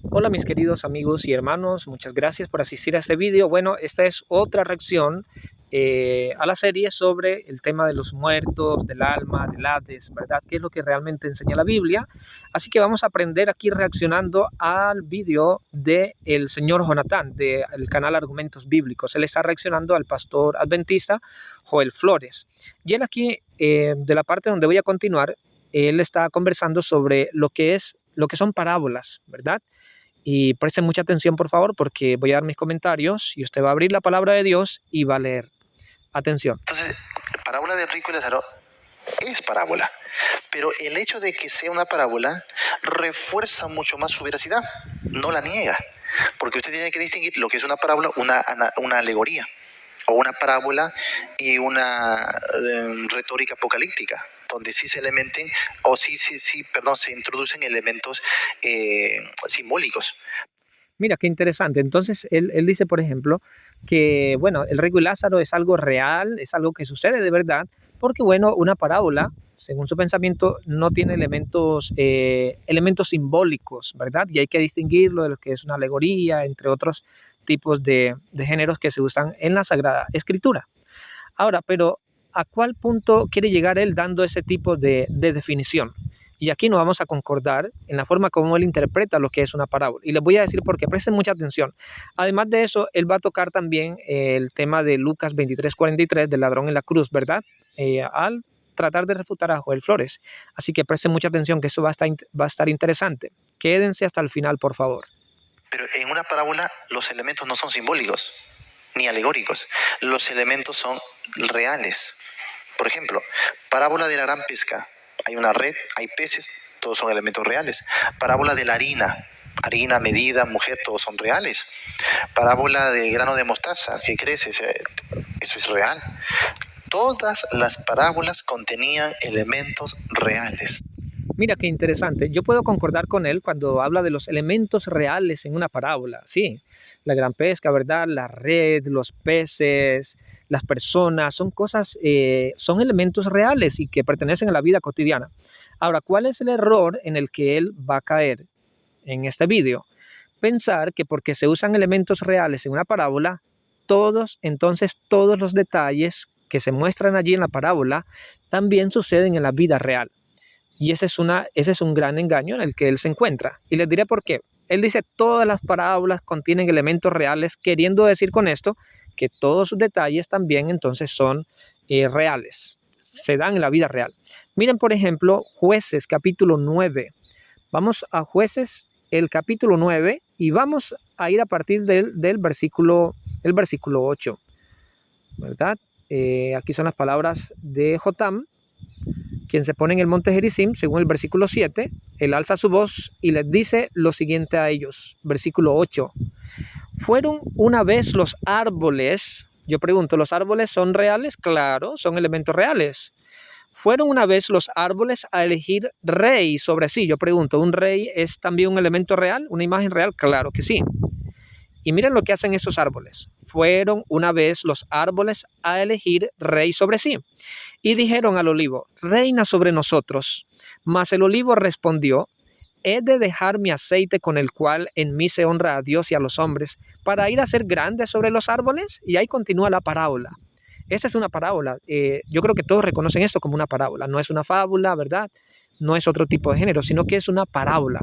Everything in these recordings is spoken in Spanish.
Hola mis queridos amigos y hermanos, muchas gracias por asistir a este vídeo. Bueno, esta es otra reacción a la serie sobre el tema de los muertos, del alma, del Hades, ¿verdad? ¿Qué es lo que realmente enseña la Biblia? Así que vamos a aprender aquí reaccionando al vídeo del señor Jonathan, del canal Argumentos Bíblicos. Él está reaccionando al pastor adventista Joel Flores. Y él aquí, de la parte donde voy a continuar, él está conversando sobre lo que son parábolas, ¿verdad? Y presten mucha atención, por favor, porque voy a dar mis comentarios y usted va a abrir la palabra de Dios y va a leer. Atención. Entonces, la parábola del rico y Lázaro es parábola, pero el hecho de que sea una parábola refuerza mucho más su veracidad, no la niega, porque usted tiene que distinguir lo que es una parábola, una alegoría, o una parábola y una retórica apocalíptica, donde sí se elementen, o se introducen elementos simbólicos. Mira, qué interesante. Entonces, él dice, por ejemplo, que, bueno, el rico y Lázaro es algo real, es algo que sucede de verdad, porque, bueno, una parábola, según su pensamiento, no tiene elementos simbólicos, ¿verdad? Y hay que distinguirlo de lo que es una alegoría, entre otros tipos de géneros que se usan en la Sagrada Escritura. Ahora, pero ¿a cuál punto quiere llegar él dando ese tipo de definición? Y aquí nos vamos a concordar en la forma como él interpreta lo que es una parábola. Y les voy a decir por qué, presten mucha atención. Además de eso, él va a tocar también el tema de Lucas 23:43, del ladrón en la cruz, ¿verdad? Al tratar de refutar a Joel Flores. Así que presten mucha atención, que eso va a estar interesante. Quédense hasta el final, por favor. Pero en una parábola los elementos no son simbólicos ni alegóricos. Los elementos son reales. Por ejemplo, parábola de la gran pesca. Hay una red, hay peces, todos son elementos reales. Parábola de la harina, medida, mujer, todos son reales. Parábola del grano de mostaza que crece, eso es real. Todas las parábolas contenían elementos reales. Mira qué interesante. Yo puedo concordar con él cuando habla de los elementos reales en una parábola. Sí, la gran pesca, ¿verdad? La red, los peces, las personas, son elementos reales y que pertenecen a la vida cotidiana. Ahora, ¿cuál es el error en el que él va a caer en este vídeo? Pensar que porque se usan elementos reales en una parábola, entonces todos los detalles que se muestran allí en la parábola también suceden en la vida real. Y ese es un gran engaño en el que él se encuentra. Y les diré por qué. Él dice todas las parábolas contienen elementos reales, queriendo decir con esto que todos sus detalles también entonces son reales, se dan en la vida real. Miren, por ejemplo, Jueces capítulo 9. Vamos a Jueces, el capítulo 9, y vamos a ir a partir del versículo 8, ¿verdad? Aquí son las palabras de Jotam, quien se pone en el monte Gerizim, según el versículo 7, él alza su voz y les dice lo siguiente a ellos. Versículo 8. ¿Fueron una vez los árboles? Yo pregunto, ¿los árboles son reales? Claro, son elementos reales. ¿Fueron una vez los árboles a elegir rey sobre sí? Yo pregunto, ¿un rey es también un elemento real? ¿Una imagen real? Claro que sí. Y miren lo que hacen estos árboles. Fueron una vez los árboles a elegir rey sobre sí. Y dijeron al olivo, reina sobre nosotros. Mas el olivo respondió, he de dejar mi aceite con el cual en mí se honra a Dios y a los hombres, para ir a ser grande sobre los árboles. Y ahí continúa la parábola. Esta es una parábola. Yo creo que todos reconocen esto como una parábola. No es una fábula, ¿verdad? No es otro tipo de género, sino que es una parábola.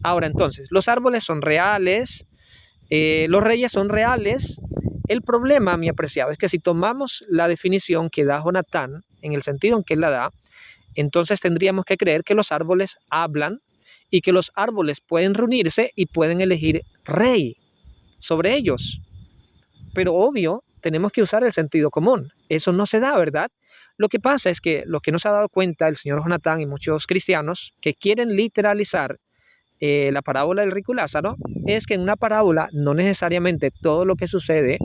Ahora entonces, los árboles son reales, los reyes son reales. El problema, mi apreciado, es que si tomamos la definición que da Jonathan, en el sentido en que él la da, entonces tendríamos que creer que los árboles hablan y que los árboles pueden reunirse y pueden elegir rey sobre ellos. Pero obvio, tenemos que usar el sentido común. Eso no se da, ¿verdad? Lo que pasa es que lo que no se ha dado cuenta el señor Jonathan y muchos cristianos que quieren literalizar la parábola del rico y Lázaro, es que en una parábola no necesariamente todo lo que sucede,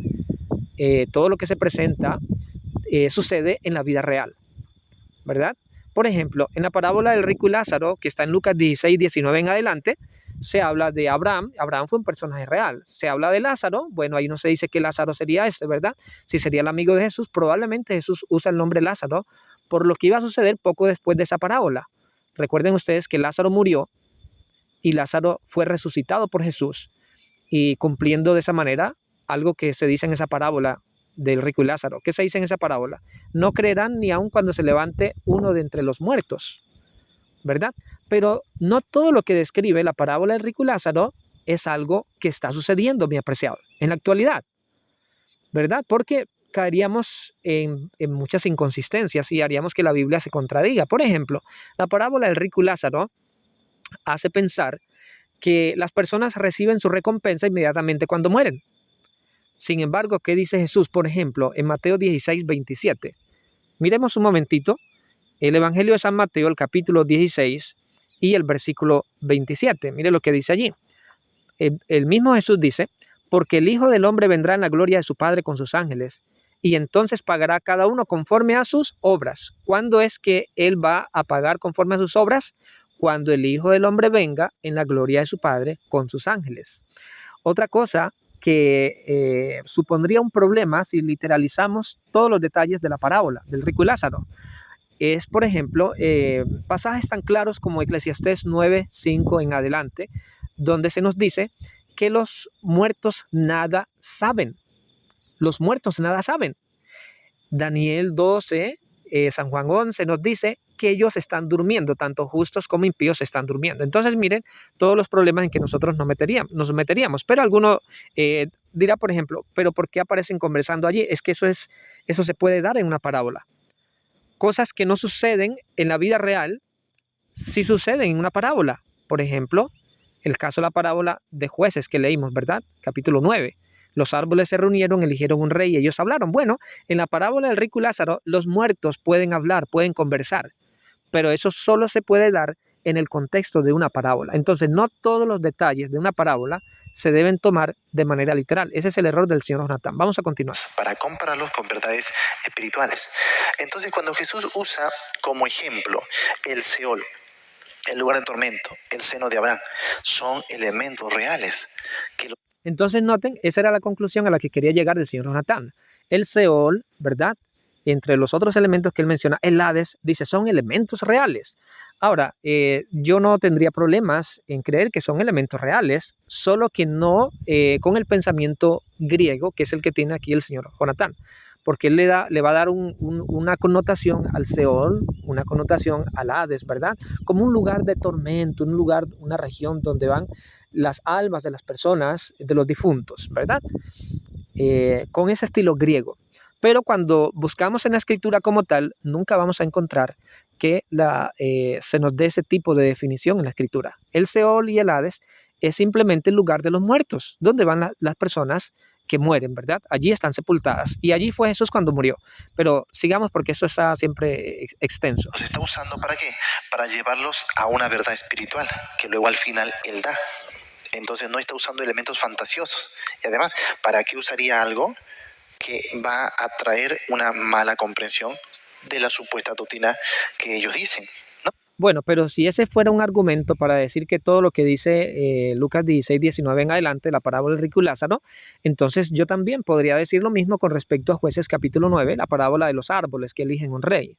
todo lo que se presenta, sucede en la vida real, ¿verdad? Por ejemplo, en la parábola del rico y Lázaro, que está en Lucas 16, 19 en adelante, se habla de Abraham. Abraham fue un personaje real. Se habla de Lázaro. Bueno, ahí no se dice que Lázaro sería ¿verdad? Si sería el amigo de Jesús, probablemente Jesús usa el nombre Lázaro por lo que iba a suceder poco después de esa parábola. Recuerden ustedes que Lázaro murió y Lázaro fue resucitado por Jesús, y cumpliendo de esa manera algo que se dice en esa parábola del rico y Lázaro. ¿Qué se dice en esa parábola? No creerán ni aun cuando se levante uno de entre los muertos, ¿verdad? Pero no todo lo que describe la parábola del rico y Lázaro es algo que está sucediendo, mi apreciado, en la actualidad, ¿verdad? Porque caeríamos en muchas inconsistencias y haríamos que la Biblia se contradiga. Por ejemplo, la parábola del rico y Lázaro hace pensar que las personas reciben su recompensa inmediatamente cuando mueren. Sin embargo, ¿qué dice Jesús, por ejemplo, en Mateo 16:27? Miremos un momentito el Evangelio de San Mateo, el capítulo 16 y el versículo 27. Mire lo que dice allí. El mismo Jesús dice, porque el Hijo del Hombre vendrá en la gloria de su Padre con sus ángeles, y entonces pagará a cada uno conforme a sus obras. ¿Cuándo es que Él va a pagar conforme a sus obras? Cuando el Hijo del Hombre venga en la gloria de su Padre con sus ángeles. Otra cosa que supondría un problema si literalizamos todos los detalles de la parábola del rico y Lázaro es, por ejemplo, pasajes tan claros como Eclesiastés 9:5 en adelante, donde se nos dice que los muertos nada saben. Los muertos nada saben. Daniel 12, San Juan 11 nos dice que ellos están durmiendo, tanto justos como impíos están durmiendo. Entonces, miren todos los problemas en que nosotros nos meteríamos. Pero alguno dirá, por ejemplo, ¿pero por qué aparecen conversando allí? Es que eso se puede dar en una parábola. Cosas que no suceden en la vida real, sí suceden en una parábola. Por ejemplo, el caso de la parábola de jueces que leímos, ¿verdad? Capítulo 9. Los árboles se reunieron, eligieron un rey y ellos hablaron. Bueno, en la parábola del rico y Lázaro, los muertos pueden hablar, pueden conversar, pero eso solo se puede dar en el contexto de una parábola. Entonces, no todos los detalles de una parábola se deben tomar de manera literal. Ese es el error del señor Jonathan. Vamos a continuar. Para compararlos con verdades espirituales. Entonces, cuando Jesús usa como ejemplo el Seol, el lugar de tormento, el seno de Abraham, son elementos reales. Entonces noten, esa era la conclusión a la que quería llegar el señor Jonathan. El Seol, ¿verdad? Entre los otros elementos que él menciona, el Hades, dice, son elementos reales. Ahora, yo no tendría problemas en creer que son elementos reales, solo que no con el pensamiento griego, que es el que tiene aquí el señor Jonathan, porque él le va a dar una connotación al Seol, una connotación al Hades, ¿verdad? Como un lugar de tormento, un lugar, una región donde van las almas de las personas, de los difuntos, ¿verdad? Con ese estilo griego. Pero cuando buscamos en la escritura como tal, nunca vamos a encontrar que se nos dé ese tipo de definición en la escritura. El Seol y el Hades es simplemente el lugar de los muertos, donde van las personas que mueren, ¿verdad? Allí están sepultadas. Y allí fue Jesús cuando murió. Pero sigamos porque eso está siempre extenso. ¿Los está usando para qué? Para llevarlos a una verdad espiritual, que luego al final Él da. Entonces no está usando elementos fantasiosos. Y además, ¿para qué usaría algo que va a traer una mala comprensión de la supuesta doctrina que ellos dicen? ¿No? Bueno, pero si ese fuera un argumento para decir que todo lo que dice Lucas 16:19 en adelante, la parábola del rico y Lázaro, entonces yo también podría decir lo mismo con respecto a Jueces capítulo 9, la parábola de los árboles que eligen un rey,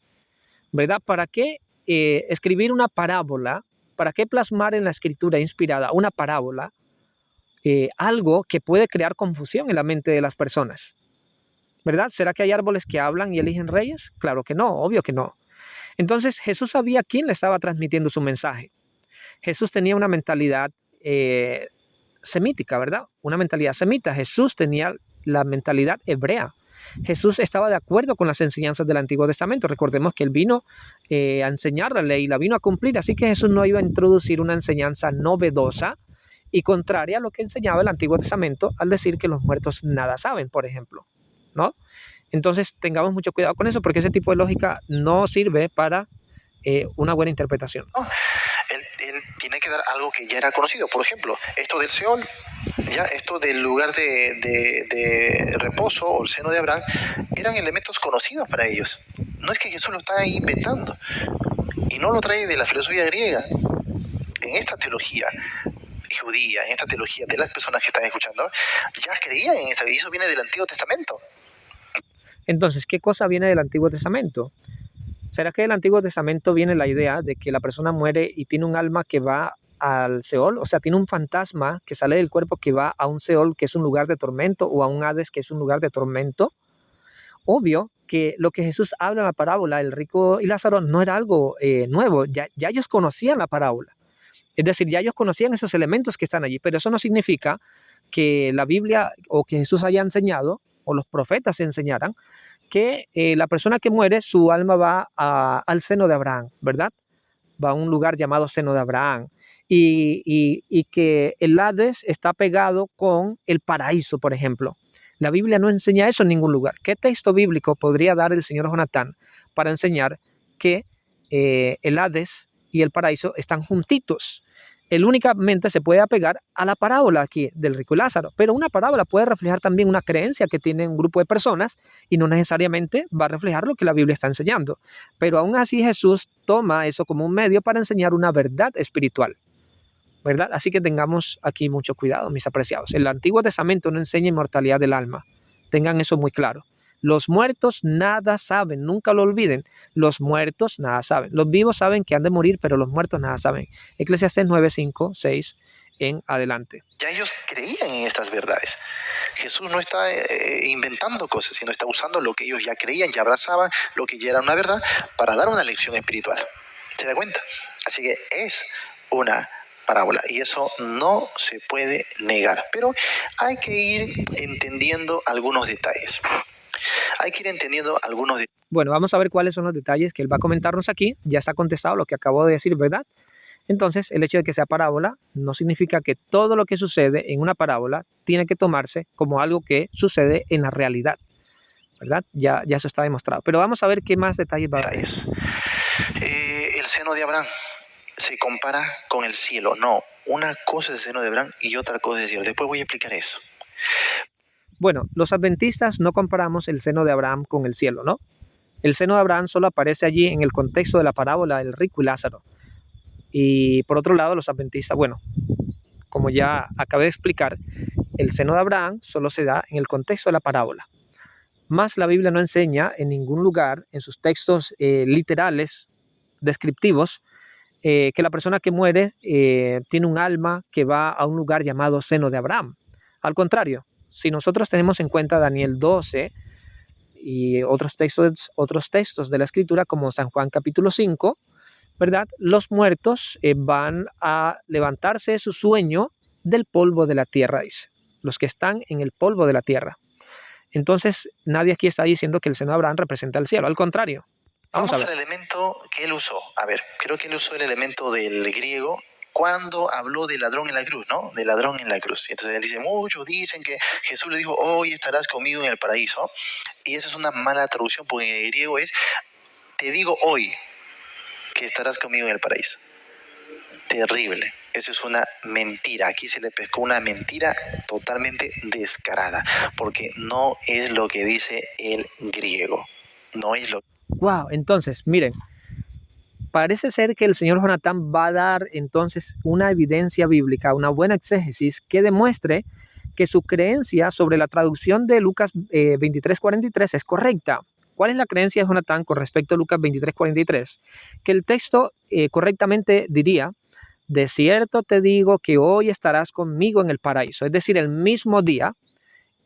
¿verdad? ¿Para qué escribir una parábola? ¿Para qué plasmar en la escritura inspirada una parábola? Algo que puede crear confusión en la mente de las personas, ¿verdad? ¿Será que hay árboles que hablan y eligen reyes? Claro que no, obvio que no. Entonces Jesús sabía a quién le estaba transmitiendo su mensaje. Jesús tenía una mentalidad semítica, ¿verdad? Una mentalidad semita. Jesús tenía la mentalidad hebrea. Jesús estaba de acuerdo con las enseñanzas del Antiguo Testamento. Recordemos que Él vino a enseñar la ley, la vino a cumplir. Así que Jesús no iba a introducir una enseñanza novedosa y contraria a lo que enseñaba el Antiguo Testamento al decir que los muertos nada saben, por ejemplo, ¿no? Entonces tengamos mucho cuidado con eso porque ese tipo de lógica no sirve para una buena interpretación. No, él tiene que dar algo que ya era conocido. Por ejemplo, esto del Seol, ya esto del lugar de reposo o el seno de Abraham, eran elementos conocidos para ellos. No es que Jesús lo está inventando y no lo trae de la filosofía griega. En esta teología judía, en esta teología de las personas que están escuchando, ya creían en eso y eso viene del Antiguo Testamento. Entonces, ¿qué cosa viene del Antiguo Testamento? ¿Será que del Antiguo Testamento viene la idea de que la persona muere y tiene un alma que va al Seol, o sea, tiene un fantasma que sale del cuerpo que va a un Seol, que es un lugar de tormento, o a un Hades, que es un lugar de tormento. Obvio que lo que Jesús habla en la parábola, el rico y Lázaro, no era algo nuevo, ya ellos conocían la parábola. Es decir, ya ellos conocían esos elementos que están allí, pero eso no significa que la Biblia o que Jesús haya enseñado, o los profetas enseñaran, que la persona que muere, su alma va al seno de Abraham, ¿verdad? Va a un lugar llamado seno de Abraham, y que el Hades está pegado con el paraíso, por ejemplo. La Biblia no enseña eso en ningún lugar. ¿Qué texto bíblico podría dar el señor Jonatán para enseñar que el Hades y el paraíso están juntitos? Él únicamente se puede apegar a la parábola aquí del rico y Lázaro, pero una parábola puede reflejar también una creencia que tiene un grupo de personas y no necesariamente va a reflejar lo que la Biblia está enseñando. Pero aún así Jesús toma eso como un medio para enseñar una verdad espiritual, ¿verdad? Así que tengamos aquí mucho cuidado, mis apreciados. El Antiguo Testamento no enseña inmortalidad del alma. Tengan eso muy claro. Los muertos nada saben, nunca lo olviden. Los muertos nada saben. Los vivos saben que han de morir, pero los muertos nada saben. Eclesiastés 9, 5, 6 en adelante. Ya ellos creían en estas verdades. Jesús no está inventando cosas, sino está usando lo que ellos ya creían, ya abrazaban, lo que ya era una verdad, para dar una lección espiritual. ¿Se da cuenta? Así que es una parábola y eso no se puede negar. Pero hay que ir entendiendo algunos detalles. Bueno, vamos a ver cuáles son los detalles que él va a comentarnos aquí. Ya está contestado lo que acabo de decir, ¿verdad? Entonces, el hecho de que sea parábola no significa que todo lo que sucede en una parábola tiene que tomarse como algo que sucede en la realidad, ¿verdad? Ya eso está demostrado. Pero vamos a ver qué más detalles va a dar. El seno de Abraham se compara con el cielo. No, una cosa es el seno de Abraham y otra cosa es el cielo. Después voy a explicar eso. Bueno, los adventistas no comparamos el seno de Abraham con el cielo, ¿no? El seno de Abraham solo aparece allí en el contexto de la parábola del rico y Lázaro. Y por otro lado, los adventistas, bueno, como ya acabé de explicar, el seno de Abraham solo se da en el contexto de la parábola. Más la Biblia no enseña en ningún lugar, en sus textos literales, descriptivos, que la persona que muere tiene un alma que va a un lugar llamado seno de Abraham. Al contrario, si nosotros tenemos en cuenta Daniel 12 y otros textos de la Escritura como San Juan capítulo 5, ¿verdad? Los muertos van a levantarse de su sueño del polvo de la tierra, dice. Los que están en el polvo de la tierra. Entonces, nadie aquí está diciendo que el seno de Abraham representa el cielo. Al contrario. Vamos a ver. El elemento que él usó. A ver, creo que él usó el elemento del griego cuando habló del ladrón en la cruz, ¿no? Del ladrón en la cruz. Entonces él dice, muchos dicen que Jesús le dijo, hoy estarás conmigo en el paraíso. Y eso es una mala traducción porque en el griego es, te digo hoy que estarás conmigo en el paraíso. Terrible. Eso es una mentira. Aquí se le pescó una mentira totalmente descarada, porque no es lo que dice el griego. No es lo. Wow, entonces, miren, parece ser que el señor Jonatán va a dar entonces una evidencia bíblica, una buena exégesis que demuestre que su creencia sobre la traducción de Lucas 23:43 es correcta. ¿Cuál es la creencia de Jonatán con respecto a Lucas 23:43? Que el texto correctamente diría, de cierto te digo que hoy estarás conmigo en el paraíso. Es decir, el mismo día,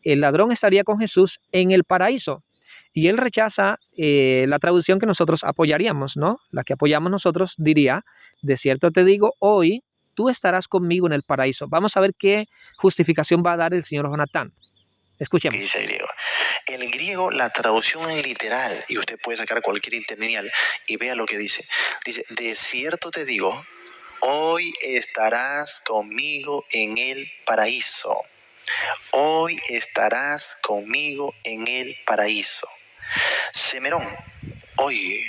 el ladrón estaría con Jesús en el paraíso. Y él rechaza la traducción que nosotros apoyaríamos, ¿no? La que apoyamos nosotros diría, de cierto te digo, hoy tú estarás conmigo en el paraíso. Vamos a ver qué justificación va a dar el señor Jonatán. Escuchemos. ¿Qué dice el griego? El griego, la traducción es literal, y usted puede sacar cualquier interlineal y vea lo que dice. Dice, de cierto te digo, hoy estarás conmigo en el paraíso. Hoy estarás conmigo en el paraíso. Semerón, hoy,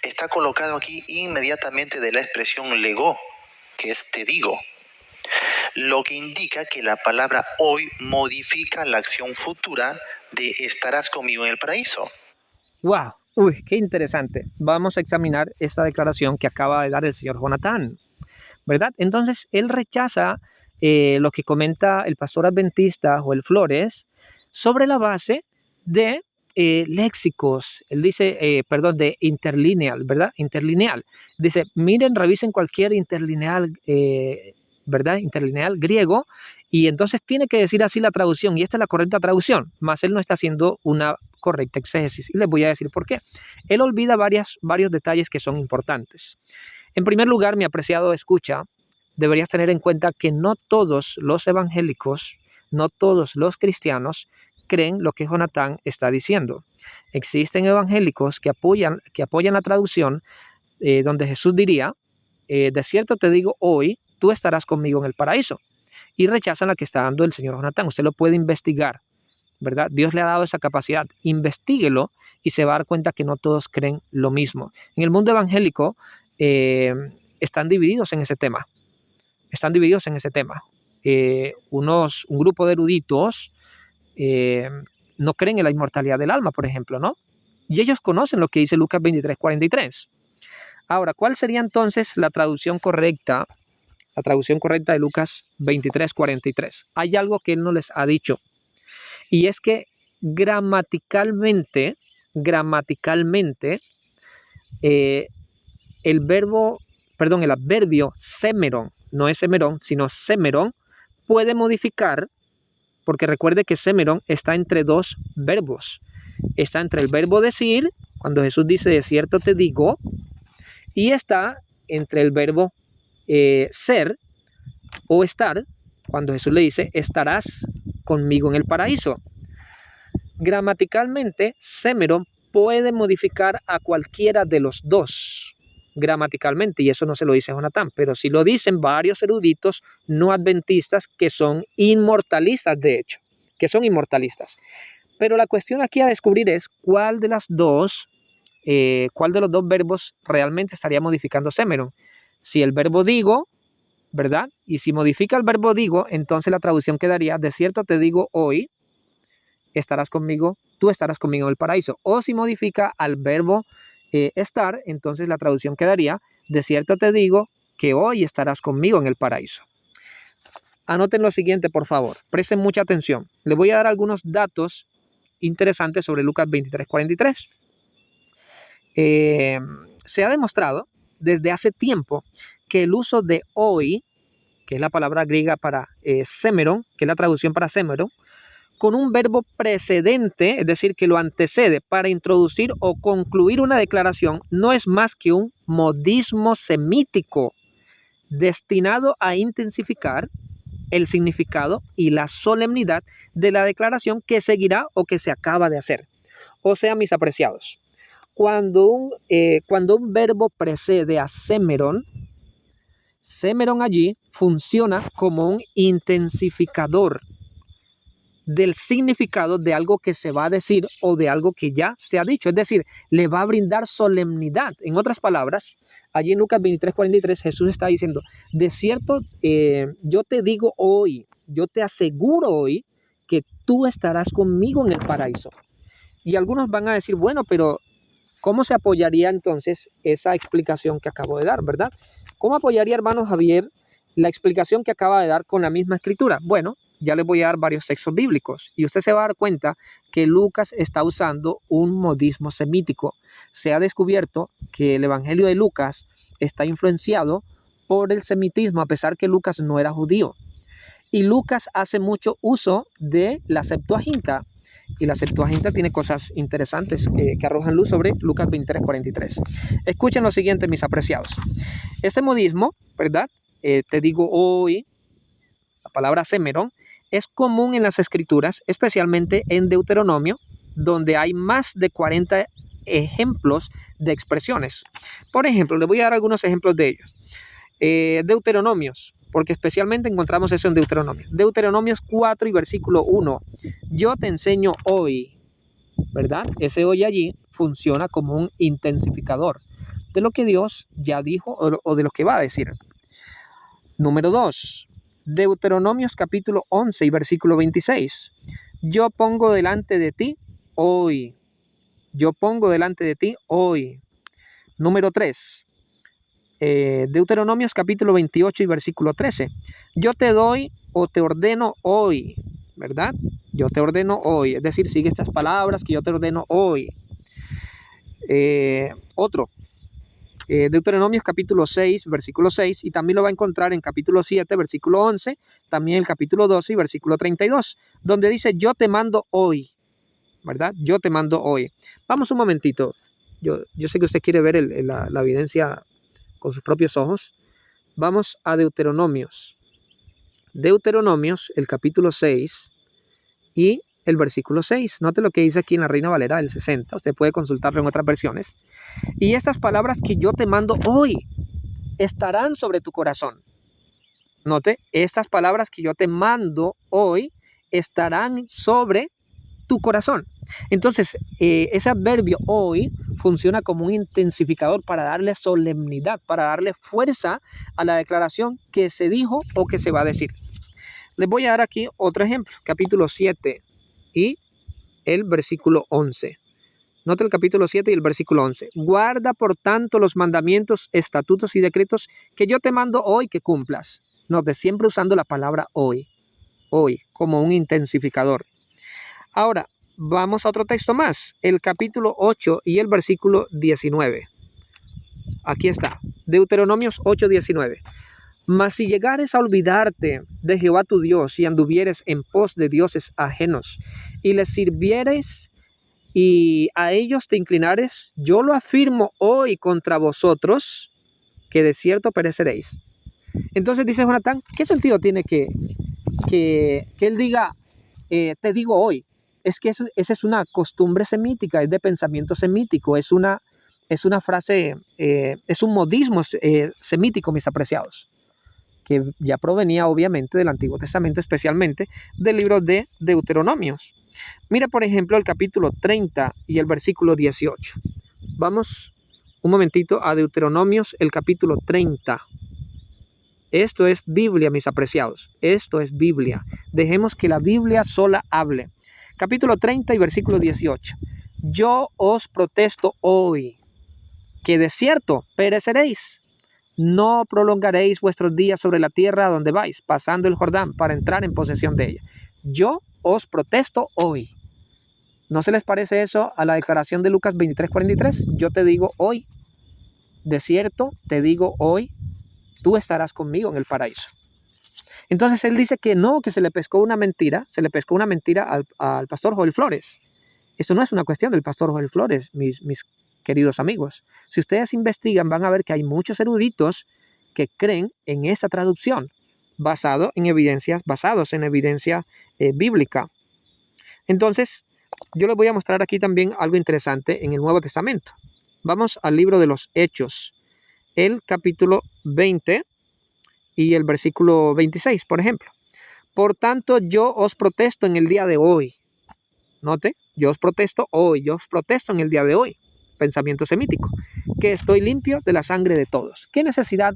está colocado aquí inmediatamente de la expresión legó, que es te digo, lo que indica que la palabra hoy modifica la acción futura de estarás conmigo en el paraíso. ¡Wow! Uy, qué interesante. Vamos a examinar esta declaración que acaba de dar el señor Jonatán, ¿verdad? Entonces, él rechaza lo que comenta el pastor adventista Joel Flores sobre la base de léxicos, él dice, de interlineal, ¿verdad? Interlineal. Dice, miren, revisen cualquier interlineal, ¿verdad? Interlineal griego, y entonces tiene que decir así la traducción, y esta es la correcta traducción, mas él no está haciendo una correcta exégesis, y les voy a decir por qué. Él olvida varios detalles que son importantes. En primer lugar, mi apreciado escucha, deberías tener en cuenta que no todos los evangélicos, no todos los cristianos creen lo que Jonatán está diciendo. Existen evangélicos que apoyan la traducción donde Jesús diría, de cierto te digo hoy, tú estarás conmigo en el paraíso. Y rechazan la que está dando el señor Jonatán. Usted lo puede investigar, ¿verdad? Dios le ha dado esa capacidad. Investíguelo y se va a dar cuenta que no todos creen lo mismo. En el mundo evangélico están divididos en ese tema. Un grupo de eruditos no creen en la inmortalidad del alma, por ejemplo, ¿no? Y ellos conocen lo que dice Lucas 23:43. Ahora, ¿cuál sería entonces la traducción correcta? La traducción correcta de Lucas 23:43. Hay algo que él no les ha dicho. Y es que gramaticalmente, el adverbio semeron, no es semerón, sino semeron, puede modificar, porque recuerde que semeron está entre dos verbos. Está entre el verbo decir, cuando Jesús dice de cierto te digo, y está entre el verbo ser o estar, cuando Jesús le dice estarás conmigo en el paraíso. Gramaticalmente, semeron puede modificar a cualquiera de los dos, gramaticalmente, y eso no se lo dice Jonatán, pero sí lo dicen varios eruditos no adventistas que son inmortalistas, de hecho, Pero la cuestión aquí a descubrir es cuál de los dos verbos realmente estaría modificando semeron. Si el verbo digo, ¿verdad? Y si modifica el verbo digo, entonces la traducción quedaría, de cierto te digo hoy, tú estarás conmigo en el paraíso. O si modifica al verbo estar, entonces la traducción quedaría, de cierto te digo que hoy estarás conmigo en el paraíso. Anoten lo siguiente, por favor. Presten mucha atención. Les voy a dar algunos datos interesantes sobre Lucas 23:43. Se ha demostrado desde hace tiempo que el uso de hoy, que es la palabra griega para semeron, que es la traducción para semeron, con un verbo precedente, es decir, que lo antecede para introducir o concluir una declaración, no es más que un modismo semítico destinado a intensificar el significado y la solemnidad de la declaración que seguirá o que se acaba de hacer. O sea, mis apreciados, cuando un verbo precede a semeron allí funciona como un intensificador del significado de algo que se va a decir o de algo que ya se ha dicho. Es decir, le va a brindar solemnidad. En otras palabras, allí en Lucas 23:43 Jesús está diciendo, de cierto, yo te digo hoy, yo te aseguro hoy que tú estarás conmigo en el paraíso. Y algunos van a decir, bueno, pero ¿cómo se apoyaría entonces esa explicación que acabo de dar, verdad? ¿Cómo apoyaría, hermano Javier, la explicación que acaba de dar con la misma escritura? Bueno, ya les voy a dar varios textos bíblicos y usted se va a dar cuenta que Lucas está usando un modismo semítico. Se ha descubierto que el Evangelio de Lucas está influenciado por el semitismo, a pesar que Lucas no era judío. Y Lucas hace mucho uso de la Septuaginta. Y la Septuaginta tiene cosas interesantes que arrojan luz sobre Lucas 23:43. Escuchen lo siguiente, mis apreciados. Este modismo, ¿verdad? Te digo hoy, la palabra semeron, es común en las escrituras, especialmente en Deuteronomio, donde hay más de 40 ejemplos de expresiones. Por ejemplo, les voy a dar algunos ejemplos de ellos. Deuteronomios, porque especialmente encontramos eso en Deuteronomio. Deuteronomios 4 y versículo 1. Yo te enseño hoy, ¿verdad? Ese hoy allí funciona como un intensificador de lo que Dios ya dijo o de lo que va a decir. Número 2. Deuteronomios capítulo 11 y versículo 26. Yo pongo delante de ti hoy. Yo pongo delante de ti hoy. Número 3. Deuteronomios capítulo 28 y versículo 13. Yo te doy o te ordeno hoy, ¿verdad? yo te ordeno hoy, es decir, sigue estas palabras que yo te ordeno hoy. Otro, Deuteronomios capítulo 6, versículo 6, y también lo va a encontrar en capítulo 7, versículo 11, también el capítulo 12 y versículo 32, donde dice, yo te mando hoy, ¿verdad? Yo te mando hoy. Vamos un momentito. Yo sé que usted quiere ver la evidencia con sus propios ojos. Vamos a Deuteronomios. Deuteronomios, el capítulo 6 y el versículo 6. Note lo que dice aquí en la Reina Valera del 60. Usted puede consultarlo en otras versiones. Y estas palabras que yo te mando hoy estarán sobre tu corazón. Note, estas palabras que yo te mando hoy estarán sobre tu corazón. Entonces, ese adverbio hoy funciona como un intensificador para darle solemnidad, para darle fuerza a la declaración que se dijo o que se va a decir. Les voy a dar aquí otro ejemplo, capítulo 7 y el versículo 11. Note el capítulo 7 y el versículo 11. Guarda por tanto los mandamientos, estatutos y decretos que yo te mando hoy que cumplas. Note, siempre usando la palabra hoy como un intensificador. Ahora, vamos a otro texto más, el capítulo 8 y el versículo 19. Aquí está, Deuteronomios 8:19. Mas si llegares a olvidarte de Jehová tu Dios y anduvieres en pos de dioses ajenos y les sirvieres y a ellos te inclinares, yo lo afirmo hoy contra vosotros, que de cierto pereceréis. Entonces dice Jonatán, ¿qué sentido tiene que él diga, te digo hoy? Es que esa es una costumbre semítica, es de pensamiento semítico, es una frase, es un modismo semítico, mis apreciados, que ya provenía obviamente del Antiguo Testamento, especialmente del libro de Deuteronomios. Mira, por ejemplo, el capítulo 30 y el versículo 18. Vamos un momentito a Deuteronomios, el capítulo 30. Esto es Biblia, mis apreciados. Esto es Biblia. Dejemos que la Biblia sola hable. Capítulo 30 y versículo 18. Yo os protesto hoy, que de cierto pereceréis. No prolongaréis vuestros días sobre la tierra a donde vais, pasando el Jordán para entrar en posesión de ella. Yo os protesto hoy. ¿No se les parece eso a la declaración de Lucas 23:43? Yo te digo hoy, de cierto te digo hoy, tú estarás conmigo en el paraíso. Entonces él dice que no, que se le pescó una mentira al pastor Joel Flores. Eso no es una cuestión del pastor Joel Flores, mis queridos amigos. Si ustedes investigan, van a ver que hay muchos eruditos que creen en esta traducción, basados en evidencia bíblica. Entonces, yo les voy a mostrar aquí también algo interesante en el Nuevo Testamento. Vamos al libro de los Hechos, el capítulo 20 y el versículo 26, por ejemplo. Por tanto, yo os protesto en el día de hoy. Note, yo os protesto hoy, yo os protesto en el día de hoy. Pensamiento semítico, que estoy limpio de la sangre de todos. ¿Qué necesidad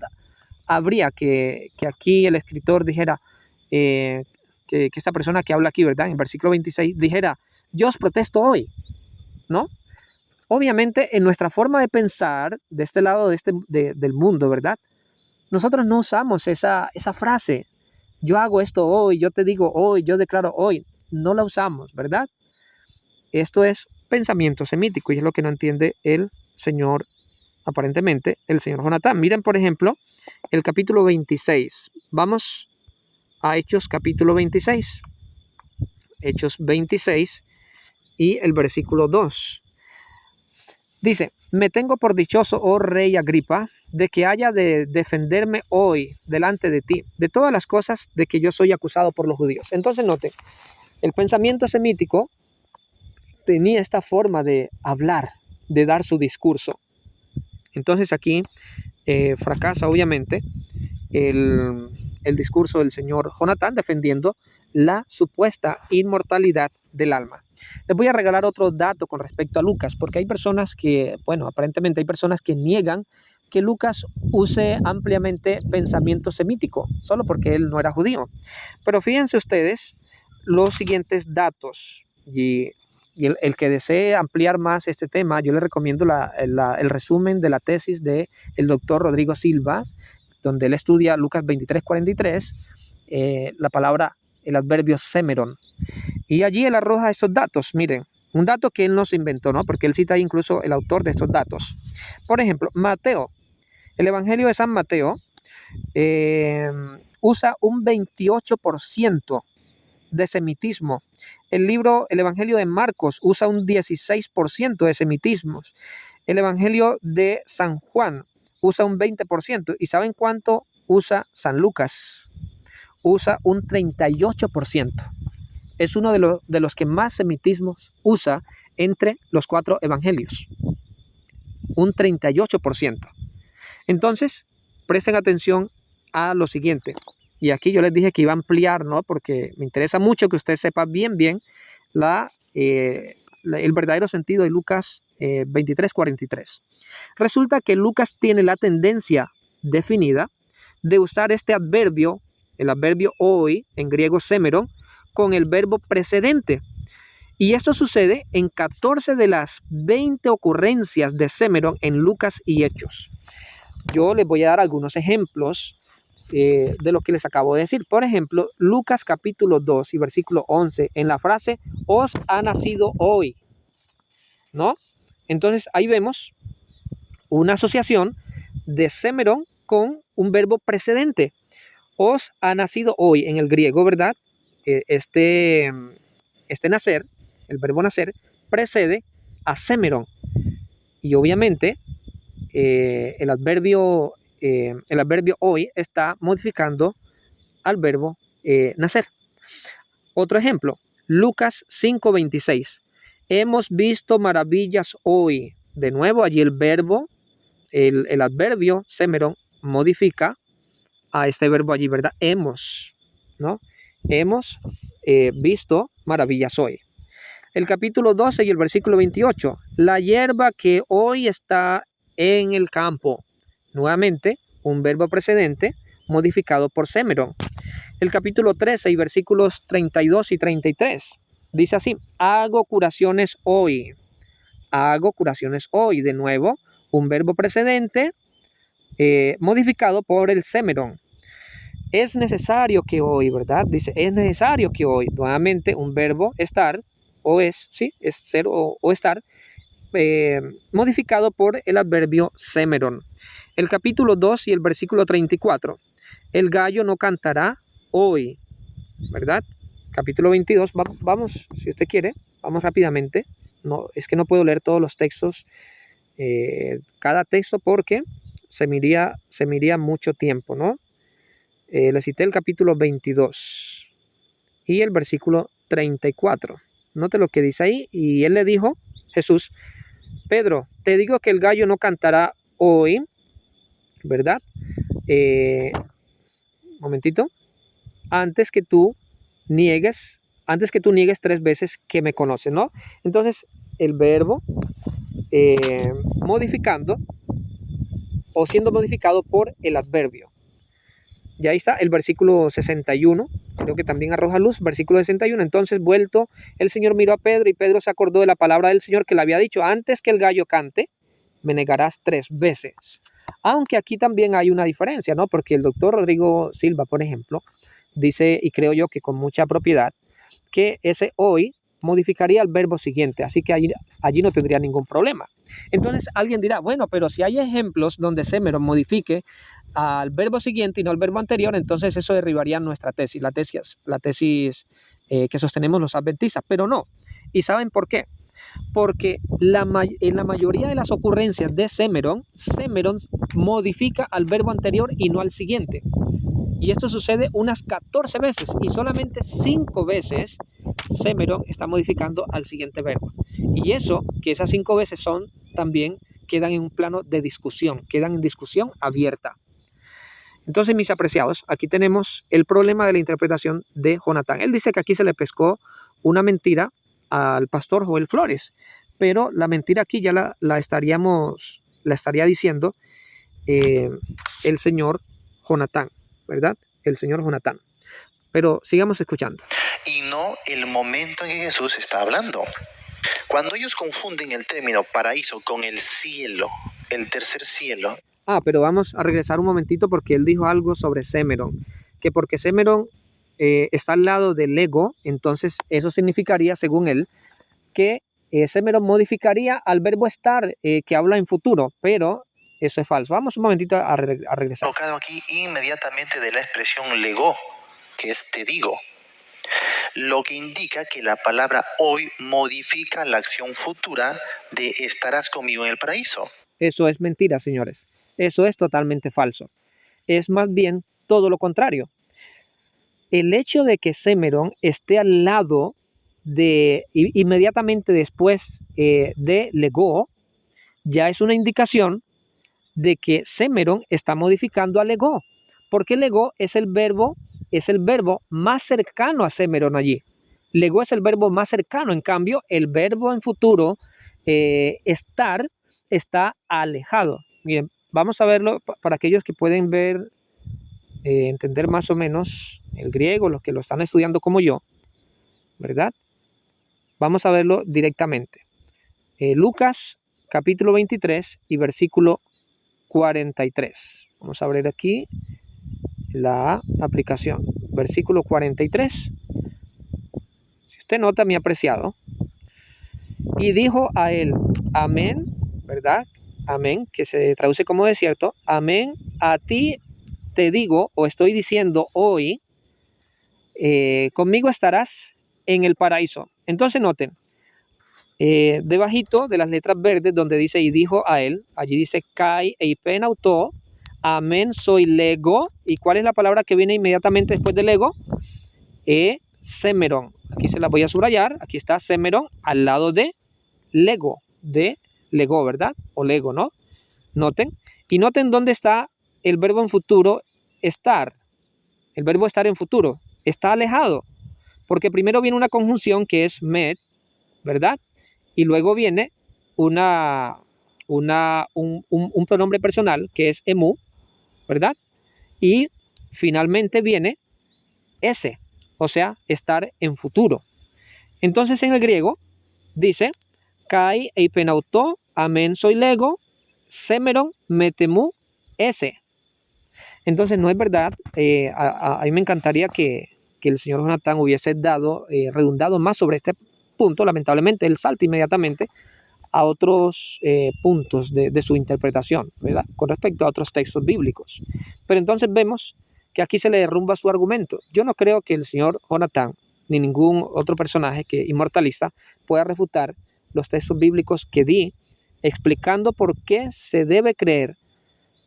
habría que aquí el escritor dijera, que esta persona que habla aquí, ¿verdad? En el versículo 26 dijera, yo os protesto hoy, ¿no? Obviamente en nuestra forma de pensar, de este lado del mundo, ¿verdad? Nosotros no usamos esa frase, yo hago esto hoy, yo te digo hoy, yo declaro hoy. No la usamos, ¿verdad? Esto es pensamiento semítico y es lo que no entiende el señor, aparentemente, el señor Jonatán. Miren, por ejemplo, el capítulo 26. Vamos a Hechos capítulo 26. Hechos 26 y el versículo 2. Dice, me tengo por dichoso, oh rey Agripa, de que haya de defenderme hoy delante de ti, de todas las cosas de que yo soy acusado por los judíos. Entonces note, el pensamiento semítico tenía esta forma de hablar, de dar su discurso. Entonces aquí fracasa obviamente el discurso del señor Jonatán defendiendo la supuesta inmortalidad del alma. Les voy a regalar otro dato con respecto a Lucas, porque hay personas que, aparentemente hay personas que niegan que Lucas use ampliamente pensamiento semítico, solo porque él no era judío. Pero fíjense ustedes los siguientes datos, y el que desee ampliar más este tema, yo le recomiendo el resumen de la tesis del doctor Rodrigo Silva, donde él estudia Lucas 23:43, la palabra, el adverbio semeron. Y allí él arroja estos datos, miren, un dato que él no se inventó, ¿no? Porque él cita incluso el autor de estos datos. Por ejemplo, Mateo, el Evangelio de San Mateo, usa un 28% de semitismo. El Evangelio de Marcos usa un 16% de semitismos. El Evangelio de San Juan usa un 20%. ¿Y saben cuánto usa San Lucas? Usa un 38%. Es uno de los que más semitismos usa entre los 4 evangelios. Un 38%. Entonces, presten atención a lo siguiente. Y aquí yo les dije que iba a ampliar, ¿no? Porque me interesa mucho que usted sepa bien el verdadero sentido de Lucas 23:43. Resulta que Lucas tiene la tendencia definida de usar este adverbio, el adverbio hoy, en griego semeron, con el verbo precedente. Y esto sucede en 14 de las 20 ocurrencias de semeron en Lucas y Hechos. Yo les voy a dar algunos ejemplos de lo que les acabo de decir. Por ejemplo, Lucas capítulo 2 y versículo 11, en la frase, os ha nacido hoy, ¿no? Entonces ahí vemos una asociación de semeron con un verbo precedente. Os ha nacido hoy en el griego, ¿verdad? Este nacer, el verbo nacer, precede a semeron. Y obviamente el adverbio hoy está modificando al verbo nacer. Otro ejemplo, Lucas 5:26. Hemos visto maravillas hoy. De nuevo, allí el verbo, el adverbio semeron modifica a este verbo allí, ¿verdad? Hemos, ¿no? Hemos visto maravillas hoy. El capítulo 12 y el versículo 28. La hierba que hoy está en el campo. Nuevamente, un verbo precedente modificado por semeron. El capítulo 13 y versículos 32 y 33. Dice así, hago curaciones hoy. Hago curaciones hoy. De nuevo, un verbo precedente modificado por el semeron. Es necesario que hoy, ¿verdad? Dice, es necesario que hoy. Nuevamente, un verbo estar, o es, sí, es ser o estar, modificado por el adverbio semeron. El capítulo 2 y el versículo 34. El gallo no cantará hoy, ¿verdad? Capítulo 22, vamos, si usted quiere, vamos rápidamente. No, es que no puedo leer todos los textos, cada texto, porque se me iría mucho tiempo, ¿no? Le cité el capítulo 22 y el versículo 34. Note lo que dice ahí. Y él le dijo, Jesús, Pedro, te digo que el gallo no cantará hoy, ¿verdad? Momentito. Antes que tú niegues 3 veces que me conoces, ¿no? Entonces, el verbo modificando o siendo modificado por el adverbio. Ya ahí está el versículo 61, creo que también arroja luz, versículo 61. Entonces, vuelto, el Señor miró a Pedro y Pedro se acordó de la palabra del Señor que le había dicho, antes que el gallo cante, me negarás 3 veces. Aunque aquí también hay una diferencia, ¿no? Porque el doctor Rodrigo Silva, por ejemplo, dice, y creo yo que con mucha propiedad, que ese hoy modificaría el verbo siguiente, así que allí no tendría ningún problema. Entonces alguien dirá, bueno, pero si hay ejemplos donde semeron modifique al verbo siguiente y no al verbo anterior, entonces eso derribaría nuestra tesis, la tesis que sostenemos los adventistas, pero no. ¿Y saben por qué? Porque en la mayoría de las ocurrencias de semeron modifica al verbo anterior y no al siguiente. Y esto sucede unas 14 veces y solamente 5 veces semeron está modificando al siguiente verbo. Y eso, que esas 5 veces quedan en un plano de discusión, quedan en discusión abierta. Entonces, mis apreciados, aquí tenemos el problema de la interpretación de Jonatán. Él dice que aquí se le pescó una mentira al pastor Joel Flores, pero la mentira aquí ya la estaría diciendo el señor Jonatán, ¿verdad? El señor Jonatán. Pero sigamos escuchando. Y no el momento en que Jesús está hablando. Cuando ellos confunden el término paraíso con el cielo, el tercer cielo. Pero vamos a regresar un momentito porque él dijo algo sobre semeron, que porque semeron está al lado del ego, entonces eso significaría, según él, que Semeron modificaría al verbo estar, que habla en futuro, pero eso es falso. Vamos un momentito a regresar. Colocado aquí inmediatamente de la expresión legó, que es te digo, lo que indica que la palabra hoy modifica la acción futura de estarás conmigo en el paraíso. Eso es mentira, señores. Eso es totalmente falso. Es más bien todo lo contrario. El hecho de que Semeron esté al lado de, inmediatamente después de legó, ya es una indicación de que Semeron está modificando a legó, porque legó es el verbo más cercano a Semeron allí. Legó es el verbo más cercano, en cambio, el verbo en futuro, estar, está alejado. Miren, vamos a verlo para aquellos que pueden ver, entender más o menos el griego, los que lo están estudiando como yo, ¿verdad? Vamos a verlo directamente. Lucas capítulo 23 y versículo 43. Vamos a abrir aquí la aplicación. Versículo 43. Si usted nota, mi apreciado. Y dijo a él, amén, ¿verdad? Amén, que se traduce como desierto. Amén, a ti te digo o estoy diciendo hoy, conmigo estarás en el paraíso. Entonces noten, debajito de las letras verdes donde dice y dijo a él, allí dice kai eipen auto, amén soy lego. ¿Y cuál es la palabra que viene inmediatamente después de lego? Semeron. Aquí se la voy a subrayar, aquí está Semeron al lado de lego, ¿verdad? O lego, ¿no? Noten, y noten dónde está el verbo en futuro estar. El verbo estar en futuro está alejado, porque primero viene una conjunción que es med, ¿verdad? Y luego viene un pronombre personal que es emu, ¿verdad? Y finalmente viene ese, o sea, estar en futuro. Entonces en el griego dice kai eipenauto, amén soy lego, semeron metemu ese. Entonces no es verdad, a mí me encantaría que el señor Jonathan hubiese redundado más sobre este punto. Lamentablemente él salta inmediatamente a otros puntos de su interpretación, ¿verdad? Con respecto a otros textos bíblicos. Pero entonces vemos que aquí se le derrumba su argumento. Yo no creo que el señor Jonathan ni ningún otro personaje que inmortalista pueda refutar los textos bíblicos que di, explicando por qué se debe creer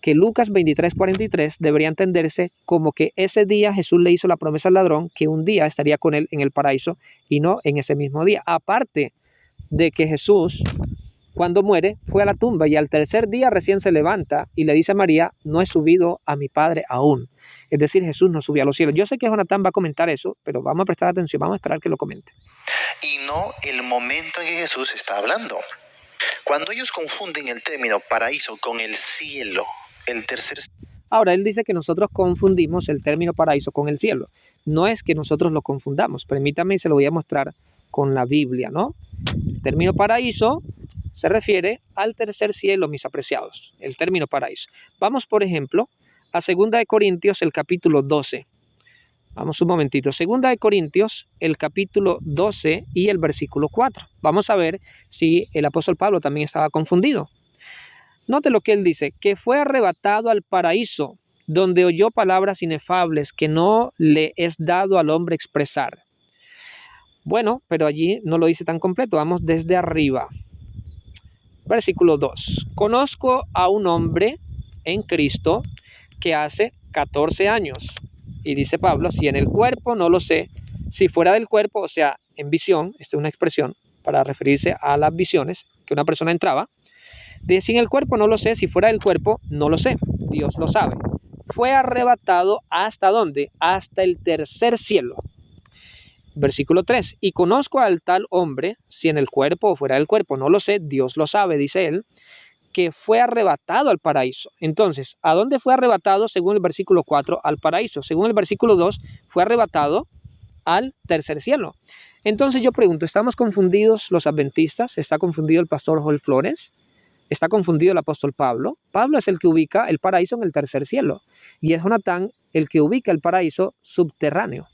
que Lucas 23:43 debería entenderse como que ese día Jesús le hizo la promesa al ladrón que un día estaría con él en el paraíso y no en ese mismo día. Aparte de que Jesús, cuando muere, fue a la tumba y al tercer día recién se levanta y le dice a María, no he subido a mi Padre aún. Es decir, Jesús no subió a los cielos. Yo sé que Jonathan va a comentar eso, pero vamos a prestar atención, vamos a esperar que lo comente. Y no el momento en que Jesús está hablando. Cuando ellos confunden el término paraíso con el cielo, el tercer... Ahora, él dice que nosotros confundimos el término paraíso con el cielo. No es que nosotros lo confundamos. Permítame y se lo voy a mostrar con la Biblia, ¿no? El término paraíso se refiere al tercer cielo, mis apreciados. El término paraíso. Vamos, por ejemplo, a 2 de Corintios, el capítulo 12. Vamos un momentito. 2 de Corintios, el capítulo 12 y el versículo 4. Vamos a ver si el apóstol Pablo también estaba confundido. Note lo que él dice, que fue arrebatado al paraíso, donde oyó palabras inefables que no le es dado al hombre expresar. Bueno, pero allí no lo dice tan completo, vamos desde arriba. Versículo 2. Conozco a un hombre en Cristo que hace 14 años. Y dice Pablo, si en el cuerpo no lo sé, si fuera del cuerpo, o sea, en visión, esta es una expresión para referirse a las visiones que una persona entraba, de si en el cuerpo no lo sé, si fuera del cuerpo no lo sé, Dios lo sabe. Fue arrebatado ¿hasta dónde? Hasta el tercer cielo. Versículo 3. Y conozco al tal hombre, si en el cuerpo o fuera del cuerpo no lo sé, Dios lo sabe, dice él, que fue arrebatado al paraíso. Entonces, ¿a dónde fue arrebatado? Según el versículo 4, al paraíso. Según el versículo 2, fue arrebatado al tercer cielo. Entonces yo pregunto, ¿estamos confundidos los adventistas? ¿Está confundido el pastor Joel Flores? ¿Está confundido el apóstol Pablo? Pablo es el que ubica el paraíso en el tercer cielo. Y es Jonatán el que ubica el paraíso subterráneo.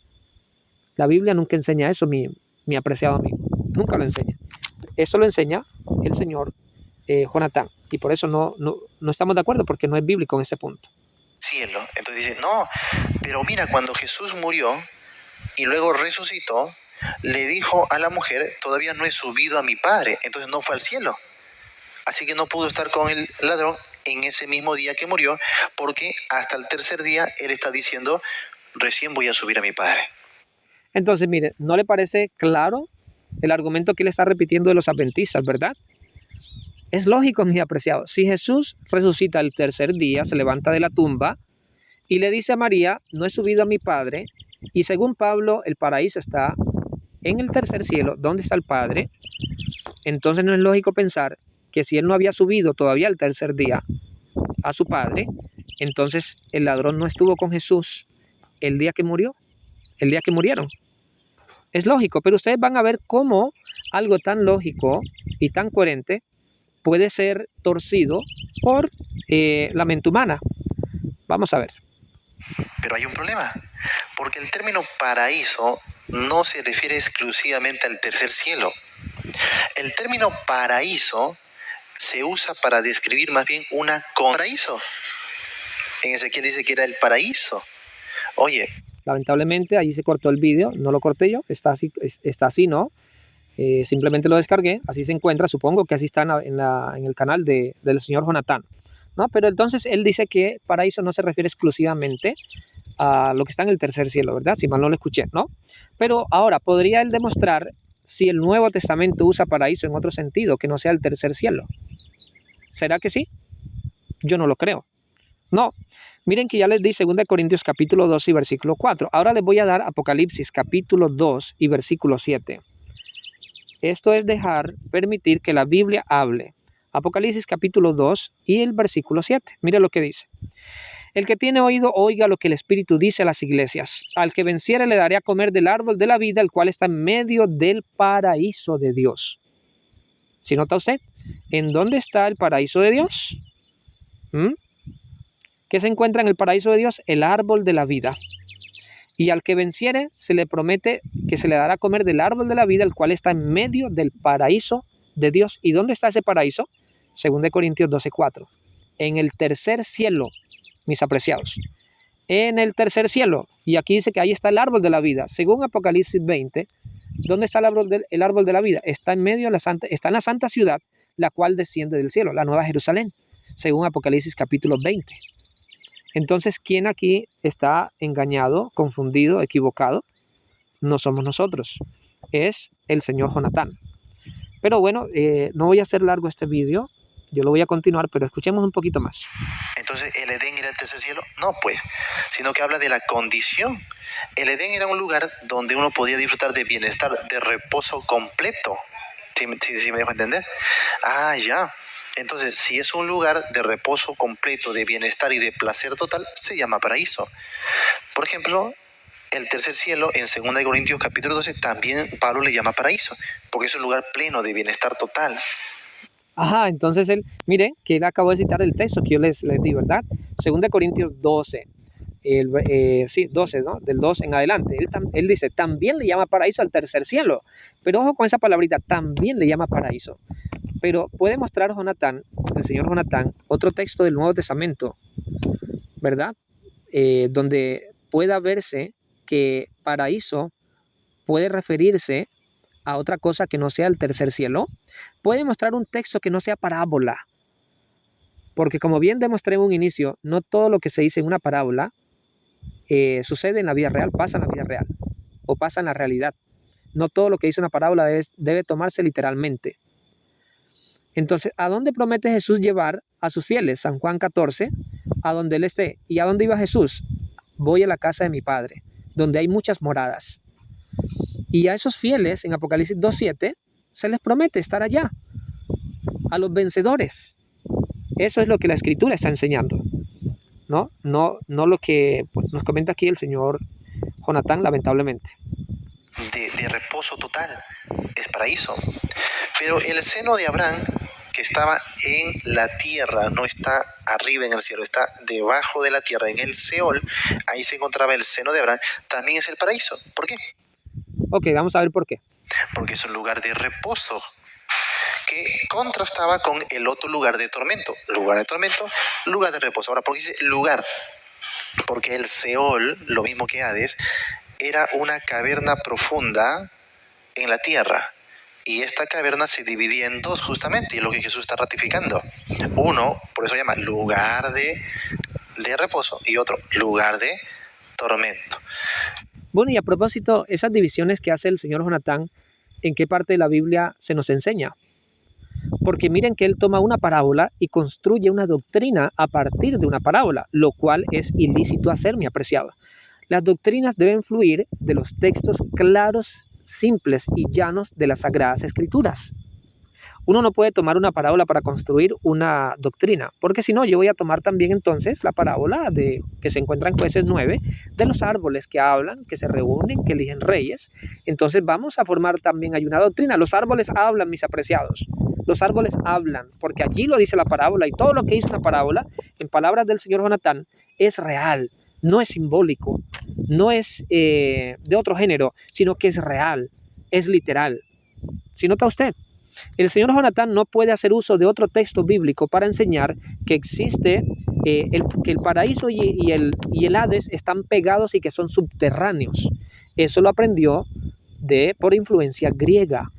La Biblia nunca enseña eso, mi apreciado amigo. Nunca lo enseña. Eso lo enseña el señor Jonatán. Y por eso no estamos de acuerdo, porque no es bíblico en ese punto. Cielo. Entonces dice, no, pero mira, cuando Jesús murió y luego resucitó, le dijo a la mujer, todavía no he subido a mi Padre, entonces no fue al cielo. Así que no pudo estar con el ladrón en ese mismo día que murió, porque hasta el tercer día él está diciendo, recién voy a subir a mi Padre. Entonces, mire, ¿no le parece claro el argumento que él está repitiendo de los adventistas, verdad? Es lógico, mis apreciados. Si Jesús resucita el tercer día, se levanta de la tumba y le dice a María, no he subido a mi Padre, y según Pablo, el paraíso está en el tercer cielo, ¿dónde está el Padre? Entonces no es lógico pensar que si él no había subido todavía el tercer día a su Padre, entonces el ladrón no estuvo con Jesús el día que murió, el día que murieron. Es lógico, pero ustedes van a ver cómo algo tan lógico y tan coherente puede ser torcido por la mente humana. Vamos a ver. Pero hay un problema, porque el término paraíso no se refiere exclusivamente al tercer cielo. El término paraíso se usa para describir más bien una paraíso. En Ezequiel dice que era el paraíso. Oye. Lamentablemente allí se cortó el vídeo, no lo corté yo, está así, ¿no? Simplemente lo descargué, así se encuentra, supongo que así está en el canal del señor Jonatán, ¿no? Pero entonces él dice que paraíso no se refiere exclusivamente a lo que está en el tercer cielo, ¿verdad? Si mal no lo escuché, ¿no? Pero ahora, ¿podría él demostrar si el Nuevo Testamento usa paraíso en otro sentido, que no sea el tercer cielo? ¿Será que sí? Yo no lo creo. No. Miren que ya les di 2 Corintios capítulo 2 y versículo 4. Ahora les voy a dar Apocalipsis capítulo 2 y versículo 7. Esto es permitir que la Biblia hable. Apocalipsis capítulo 2 y el versículo 7. Mire lo que dice. El que tiene oído, oiga lo que el Espíritu dice a las iglesias. Al que venciere le daré a comer del árbol de la vida, el cual está en medio del paraíso de Dios. ¿Sí nota usted? ¿En dónde está el paraíso de Dios? ¿Qué se encuentra en el paraíso de Dios? El árbol de la vida. Y al que venciere se le promete que se le dará a comer del árbol de la vida, el cual está en medio del paraíso de Dios. ¿Y dónde está ese paraíso? 2 Corintios 12:4. En el tercer cielo, mis apreciados. En el tercer cielo. Y aquí dice que ahí está el árbol de la vida. Según Apocalipsis 20, ¿dónde está el árbol de la vida? Está en medio de está en la santa ciudad, la cual desciende del cielo, la Nueva Jerusalén. Según Apocalipsis capítulo 20. Entonces, ¿quién aquí está engañado, confundido, equivocado? No somos nosotros, es el señor Jonatán. Pero bueno, no voy a hacer largo este vídeo, yo lo voy a continuar, pero escuchemos un poquito más. Entonces, ¿el Edén era el tercer cielo? No, pues, sino que habla de la condición. El Edén era un lugar donde uno podía disfrutar de bienestar, de reposo completo. ¿Sí me dejo entender? Ah, ya. Entonces, si es un lugar de reposo completo, de bienestar y de placer total, se llama paraíso. Por ejemplo, el tercer cielo en 2 Corintios capítulo 12 también Pablo le llama paraíso, porque es un lugar pleno de bienestar total. Ajá, entonces mire que él acabó de citar el texto que yo les di, ¿verdad? 2 Corintios 12, 12, ¿no? Del 2 en adelante. Él dice, también le llama paraíso al tercer cielo, pero ojo con esa palabrita, también le llama paraíso. Pero puede mostrar el señor Jonatán, otro texto del Nuevo Testamento, ¿verdad? Donde pueda verse que paraíso puede referirse a otra cosa que no sea el tercer cielo. Puede mostrar un texto que no sea parábola. Porque como bien demostré en un inicio, no todo lo que se dice en una parábola sucede en la vida real, pasa en la vida real o pasa en la realidad. No todo lo que dice una parábola debe tomarse literalmente. Entonces, ¿a dónde promete Jesús llevar a sus fieles? San Juan 14, a donde él esté. ¿Y a dónde iba Jesús? Voy a la casa de mi Padre, donde hay muchas moradas. Y a esos fieles, en Apocalipsis 2:7, se les promete estar allá, a los vencedores. Eso es lo que la Escritura está enseñando, ¿no? No lo que nos comenta aquí el señor Jonatán, lamentablemente. De reposo total, es paraíso. Pero el seno de Abraham, que estaba en la tierra, no está arriba en el cielo, está debajo de la tierra, en el Seol, ahí se encontraba el seno de Abraham, también es el paraíso. ¿Por qué? Ok, vamos a ver por qué. Porque es un lugar de reposo que contrastaba con el otro lugar de tormento. Lugar de tormento, lugar de reposo. Ahora, ¿por qué dice lugar? Porque el Seol, lo mismo que Hades, era una caverna profunda en la tierra. Y esta caverna se dividía en dos justamente, y es lo que Jesús está ratificando. Uno, por eso se llama lugar de reposo, y otro, lugar de tormento. Bueno, y a propósito, esas divisiones que hace el señor Jonatán, ¿en qué parte de la Biblia se nos enseña? Porque miren que él toma una parábola y construye una doctrina a partir de una parábola, lo cual es ilícito hacer, mi apreciado. Las doctrinas deben fluir de los textos claros, simples y llanos de las Sagradas Escrituras. Uno no puede tomar una parábola para construir una doctrina, porque si no, yo voy a tomar también entonces la parábola que se encuentra en Jueces 9, de los árboles que hablan, que se reúnen, que eligen reyes. Entonces vamos a formar también hay una doctrina. Los árboles hablan, mis apreciados. Los árboles hablan, porque allí lo dice la parábola, y todo lo que dice una parábola, en palabras del señor Jonatán, es real, no es simbólico, no es de otro género, sino que es real, es literal. ¿Sí nota usted? El señor Jonatán no puede hacer uso de otro texto bíblico para enseñar que existe, que el paraíso y el Hades están pegados y que son subterráneos. Eso lo aprendió por influencia griega,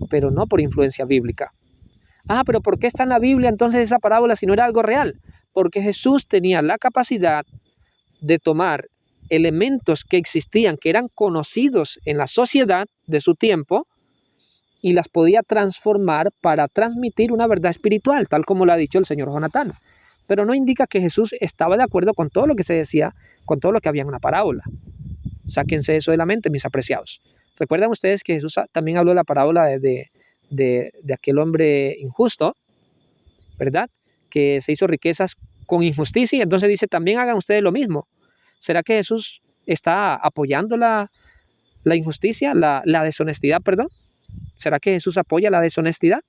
pero no por influencia bíblica. Ah, pero ¿por qué está en la Biblia entonces esa parábola si no era algo real? Porque Jesús tenía la capacidad de tomar elementos que existían, que eran conocidos en la sociedad de su tiempo, y las podía transformar para transmitir una verdad espiritual, tal como lo ha dicho el señor Jonatán. Pero no indica que Jesús estaba de acuerdo con todo lo que se decía, con todo lo que había en una parábola. Sáquense eso de la mente, mis apreciados. ¿Recuerdan ustedes que Jesús también habló de la parábola de aquel hombre injusto, ¿verdad? Que se hizo riquezas con injusticia, y entonces dice, también hagan ustedes lo mismo. ¿Será que Jesús está apoyando la injusticia, la deshonestidad, perdón? ¿Será que Jesús apoya la deshonestidad?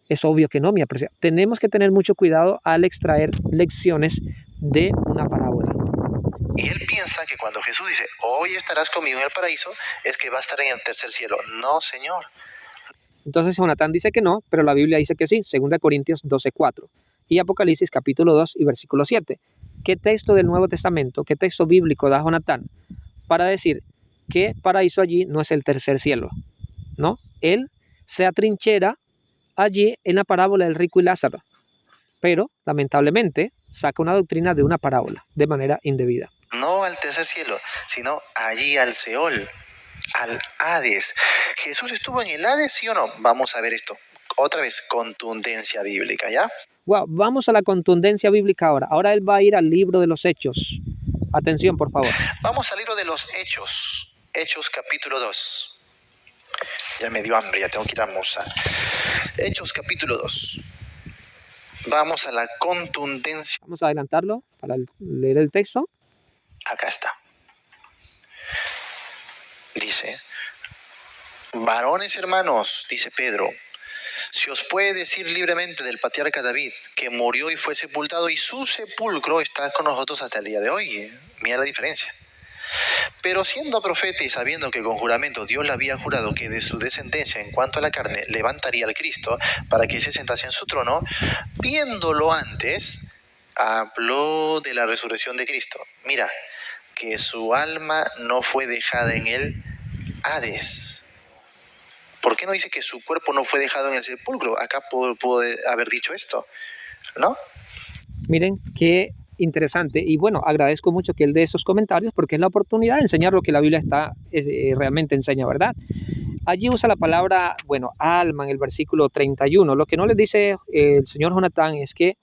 Es obvio que no, mi apreciado. Tenemos que tener mucho cuidado al extraer lecciones de una parábola. Y él piensa que cuando Jesús dice, hoy estarás conmigo en el paraíso, es que va a estar en el tercer cielo. No, Señor. Entonces Jonatán dice que no, pero la Biblia dice que sí, 2 Corintios 12:4 y Apocalipsis capítulo 2 y versículo 7. ¿Qué texto del Nuevo Testamento, qué texto bíblico da Jonatán para decir que paraíso allí no es el tercer cielo? ¿No? Él se atrinchera allí en la parábola del rico y Lázaro, pero lamentablemente saca una doctrina de una parábola de manera indebida. No al tercer cielo, sino allí al Seol, al Hades. ¿Jesús estuvo en el Hades, sí o no? Vamos a ver esto. Otra vez, contundencia bíblica, ¿ya? Wow, vamos a la contundencia bíblica ahora. Ahora él va a ir al libro de los Hechos. Atención, por favor. Vamos al libro de los Hechos. Hechos capítulo 2. Ya me dio hambre, ya tengo que ir a almorzar. Hechos capítulo 2. Vamos a la contundencia. Vamos a adelantarlo para leer el texto. Acá está. Dice, varones hermanos, dice Pedro, si os puede decir libremente del patriarca David, que murió y fue sepultado, y su sepulcro está con nosotros hasta el día de hoy. Mira la diferencia. Pero siendo profeta y sabiendo que con juramento Dios le había jurado que de su descendencia en cuanto a la carne levantaría al Cristo para que se sentase en su trono, viéndolo antes, habló de la resurrección de Cristo. Mira, que su alma no fue dejada en el Hades. ¿Por qué no dice que su cuerpo no fue dejado en el sepulcro? Acá pudo haber dicho esto, ¿no? Miren qué interesante, y bueno, agradezco mucho que él dé esos comentarios porque es la oportunidad de enseñar lo que la Biblia realmente enseña, ¿verdad? Allí usa la palabra, bueno, alma en el versículo 31. Lo que no les dice el señor Jonatán es que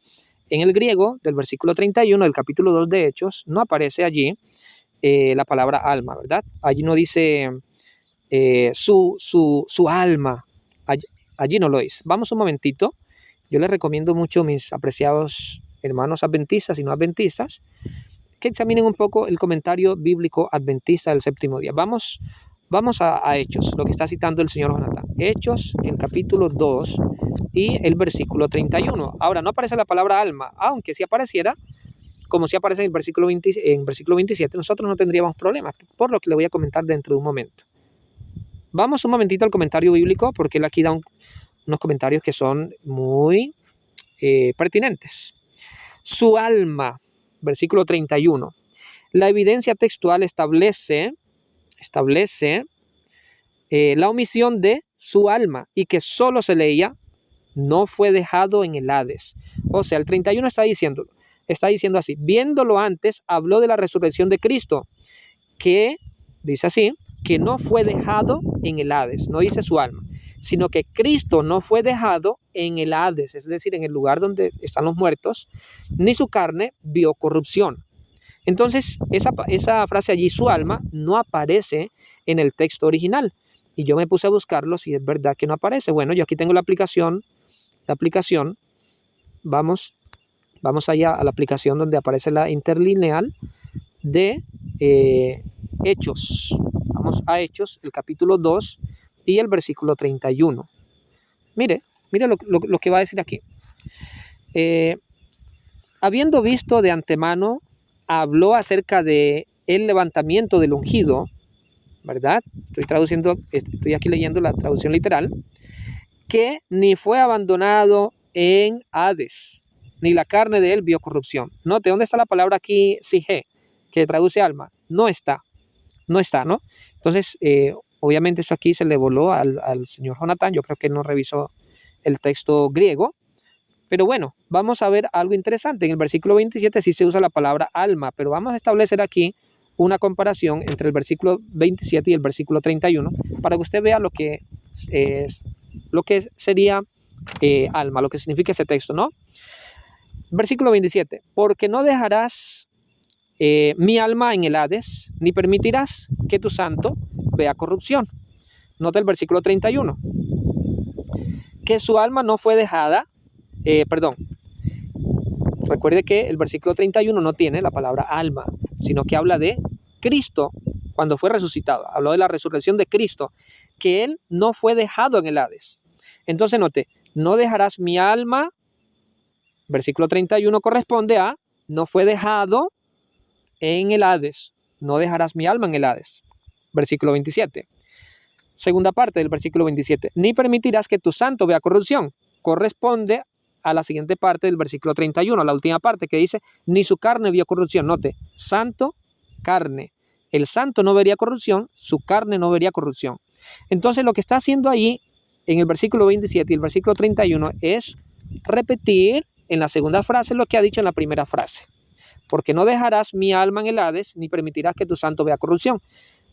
en el griego del versículo 31 del capítulo 2 de Hechos no aparece allí la palabra alma, ¿verdad? Allí no dice su alma, allí no lo dice. Vamos un momentito, yo les recomiendo mucho, mis apreciados hermanos adventistas y no adventistas, que examinen un poco el comentario bíblico adventista del séptimo día. Vamos a Hechos, lo que está citando el señor Jonatán. Hechos, el capítulo 2 y el versículo 31. Ahora, no aparece la palabra alma, aunque si apareciera, como si aparece en el versículo 27, nosotros no tendríamos problemas, por lo que le voy a comentar dentro de un momento. Vamos un momentito al comentario bíblico, porque él aquí da unos comentarios que son muy pertinentes. Su alma, versículo 31. La evidencia textual establece la omisión de su alma y que solo se leía, no fue dejado en el Hades. O sea, el 31 está diciendo así, viéndolo antes, habló de la resurrección de Cristo, que, dice así, que no fue dejado en el Hades, no dice su alma, sino que Cristo no fue dejado en el Hades, es decir, en el lugar donde están los muertos, ni su carne vio corrupción. Entonces, esa frase allí, su alma, no aparece en el texto original. Y yo me puse a buscarlo si es verdad que no aparece. Bueno, yo aquí tengo la aplicación. Vamos allá a la aplicación donde aparece la interlineal de Hechos. Vamos a Hechos, el capítulo 2 y el versículo 31. Mire lo que va a decir aquí. Habiendo visto de antemano, habló acerca de el levantamiento del ungido, ¿verdad? Estoy aquí leyendo la traducción literal, que ni fue abandonado en Hades, ni la carne de él vio corrupción. Note, ¿dónde está la palabra aquí, sige, que traduce alma? No está, ¿no? Entonces, obviamente eso aquí se le voló al señor Jonathan. Yo creo que no revisó el texto griego. Pero bueno, vamos a ver algo interesante. En el versículo 27 sí se usa la palabra alma, pero vamos a establecer aquí una comparación entre el versículo 27 y el versículo 31 para que usted vea lo que sería alma, lo que significa ese texto, ¿no? Versículo 27. Porque no dejarás mi alma en el Hades, ni permitirás que tu santo vea corrupción. Nota el versículo 31. Que su alma no fue dejada. Recuerde que el versículo 31 no tiene la palabra alma, sino que habla de Cristo cuando fue resucitado. Habló de la resurrección de Cristo, que él no fue dejado en el Hades. Entonces note, no dejarás mi alma, versículo 31 corresponde a no fue dejado en el Hades, no dejarás mi alma en el Hades. Versículo 27. Segunda parte del versículo 27, ni permitirás que tu santo vea corrupción. Corresponde a la siguiente parte del versículo 31, la última parte que dice, ni su carne vio corrupción. Note, santo, carne. El santo no vería corrupción, su carne no vería corrupción. Entonces lo que está haciendo ahí en el versículo 27 y el versículo 31 es repetir en la segunda frase lo que ha dicho en la primera frase. Porque no dejarás mi alma en el Hades, ni permitirás que tu santo vea corrupción.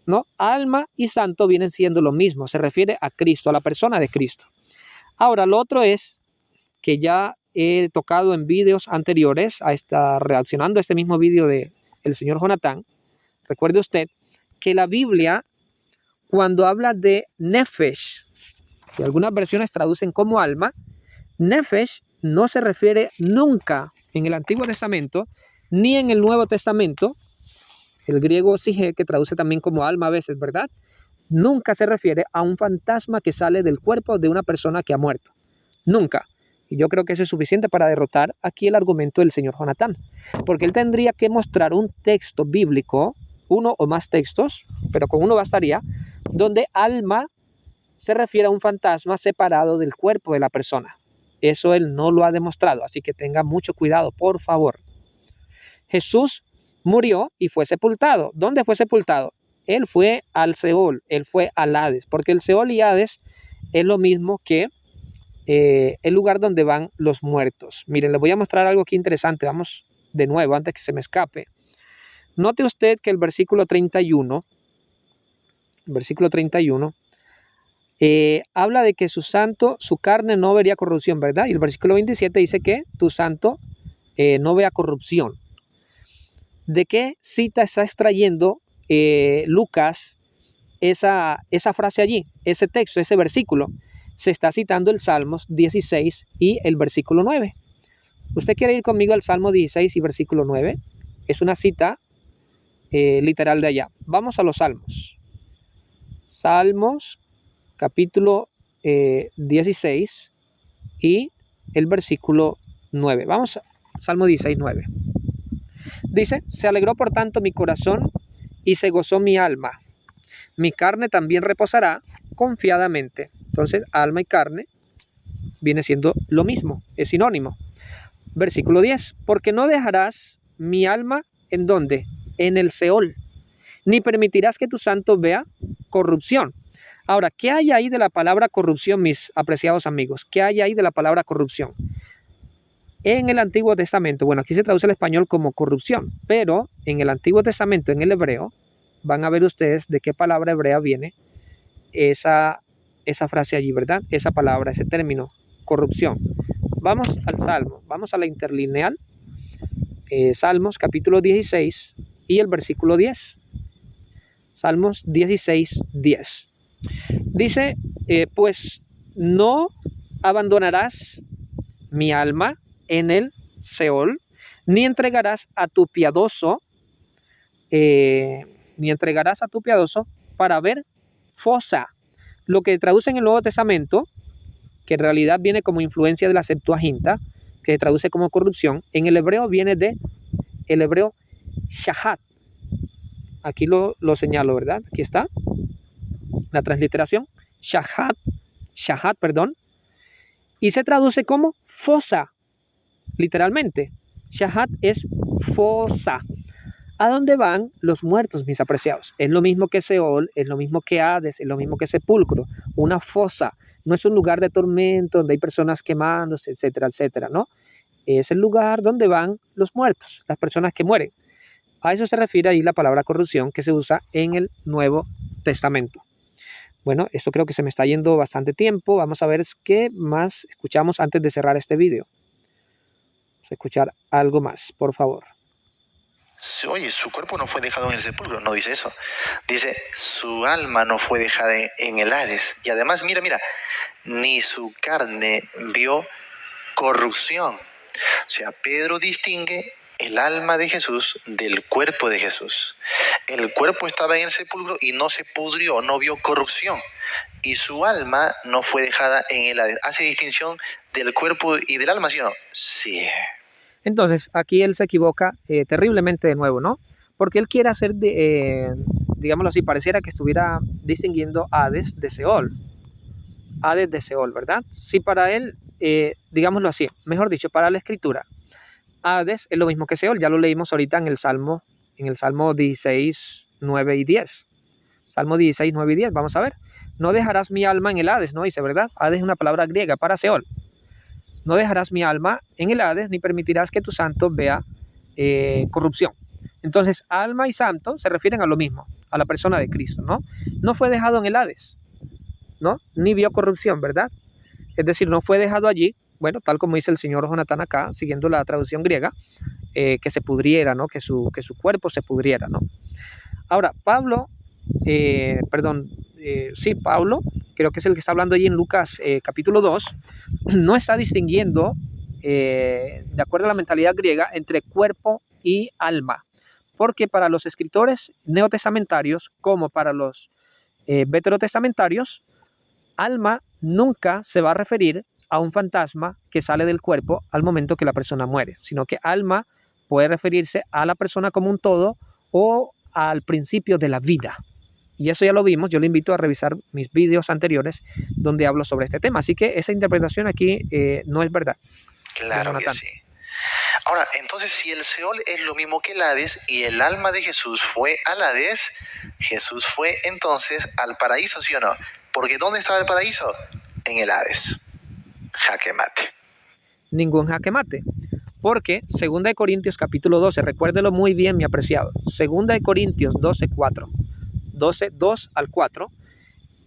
¿No? Alma y santo vienen siendo lo mismo, se refiere a Cristo, a la persona de Cristo. Ahora, lo otro es que ya he tocado en vídeos anteriores, reaccionando a este mismo vídeo del señor Jonathan. Recuerde usted que la Biblia, cuando habla de nefesh, que algunas versiones traducen como alma, nefesh no se refiere nunca en el Antiguo Testamento ni en el Nuevo Testamento. El griego sige, que traduce también como alma a veces, ¿verdad? Nunca se refiere a un fantasma que sale del cuerpo de una persona que ha muerto. Nunca. Y yo creo que eso es suficiente para derrotar aquí el argumento del señor Jonathan. Porque él tendría que mostrar un texto bíblico, uno o más textos, pero con uno bastaría, donde alma se refiere a un fantasma separado del cuerpo de la persona. Eso él no lo ha demostrado, así que tenga mucho cuidado, por favor. Jesús murió y fue sepultado. ¿Dónde fue sepultado? Él fue al Seol, él fue al Hades, porque el Seol y Hades es lo mismo que el lugar donde van los muertos. Miren, les voy a mostrar algo aquí interesante. Vamos de nuevo, antes que se me escape. Note usted que el versículo 31, habla de que su santo, su carne no vería corrupción, ¿verdad? Y el versículo 27 dice que tu santo no vea corrupción. ¿De qué cita está extrayendo Lucas esa frase allí, ese texto, ese versículo? Se está citando el Salmos 16 y el versículo 9. ¿Usted quiere ir conmigo al Salmo 16 y versículo 9? Es una cita literal de allá. Vamos a los Salmos. Salmos, capítulo 16 y el versículo 9. Vamos a Salmo 16, 9. Dice, se alegró por tanto mi corazón y se gozó mi alma. Mi carne también reposará confiadamente. Entonces, alma y carne viene siendo lo mismo, es sinónimo. Versículo 10, porque no dejarás mi alma ¿en dónde? En el Seol, ni permitirás que tu santo vea corrupción. Ahora, ¿qué hay ahí de la palabra corrupción, mis apreciados amigos? ¿Qué hay ahí de la palabra corrupción? En el Antiguo Testamento, bueno, aquí se traduce al español como corrupción, pero en el Antiguo Testamento, en el hebreo, van a ver ustedes de qué palabra hebrea viene esa frase allí, ¿verdad? Esa palabra, ese término, corrupción. Vamos al Salmo, vamos a la interlineal, Salmos capítulo 16 y el versículo 10. Salmos 16, 10. Dice, pues no abandonarás mi alma en el Seol, ni entregarás a tu piadoso, para ver fosa. Lo que traduce en el Nuevo Testamento, que en realidad viene como influencia de la Septuaginta, que se traduce como corrupción, en el hebreo viene de el hebreo shahat. Aquí lo señalo, ¿verdad? Aquí está la transliteración, shahat, y se traduce como fosa, literalmente. Shahat es fosa. ¿A dónde van los muertos, mis apreciados? Es lo mismo que Seol, es lo mismo que Hades, es lo mismo que sepulcro. Una fosa no es un lugar de tormento donde hay personas quemándose, etcétera, etcétera, ¿no? Es el lugar donde van los muertos, las personas que mueren. A eso se refiere ahí la palabra corrupción que se usa en el Nuevo Testamento. Bueno, esto creo que se me está yendo bastante tiempo. Vamos a ver qué más escuchamos antes de cerrar este video. Vamos a escuchar algo más, por favor. Oye, su cuerpo no fue dejado en el sepulcro, no dice eso. Dice, su alma no fue dejada en el Hades. Y además, mira, ni su carne vio corrupción. O sea, Pedro distingue el alma de Jesús del cuerpo de Jesús. El cuerpo estaba en el sepulcro y no se pudrió, no vio corrupción. Y su alma no fue dejada en el Hades. ¿Hace distinción del cuerpo y del alma, sí o no? Sí. Entonces, aquí él se equivoca terriblemente de nuevo, ¿no? Porque él quiere hacer, digámoslo así, pareciera que estuviera distinguiendo Hades de Seol. Hades de Seol, ¿verdad? Sí, para él, digámoslo así, mejor dicho, para la Escritura, Hades es lo mismo que Seol. Ya lo leímos ahorita en el Salmo 16, 9 y 10. Salmo 16, 9 y 10, vamos a ver. No dejarás mi alma en el Hades, ¿no? Dice, ¿verdad? Hades es una palabra griega para Seol. No dejarás mi alma en el Hades, ni permitirás que tu santo vea corrupción. Entonces, alma y santo se refieren a lo mismo, a la persona de Cristo, ¿no? No fue dejado en el Hades, ¿no? Ni vio corrupción, ¿verdad? Es decir, no fue dejado allí, bueno, tal como dice el señor Jonathan acá, siguiendo la traducción griega, que se pudriera, ¿no? Que su cuerpo se pudriera, ¿no? Ahora, Pablo, Pablo, creo que es el que está hablando allí en Lucas capítulo 2, no está distinguiendo, de acuerdo a la mentalidad griega, entre cuerpo y alma, porque para los escritores neotestamentarios, como para los veterotestamentarios, alma nunca se va a referir a un fantasma que sale del cuerpo al momento que la persona muere, sino que alma puede referirse a la persona como un todo o al principio de la vida. Y eso ya lo vimos, yo le invito a revisar mis vídeos anteriores donde hablo sobre este tema. Así que esa interpretación aquí no es verdad. Claro que sí. Ahora, entonces, si el Seol es lo mismo que el Hades y el alma de Jesús fue al Hades, Jesús fue entonces al paraíso, ¿sí o no? Porque ¿dónde estaba el paraíso? En el Hades. Jaque mate. Ningún jaque mate. Porque 2 Corintios capítulo 12, recuérdelo muy bien, mi apreciado. 2 Corintios 12, 4. 12, 2 al 4,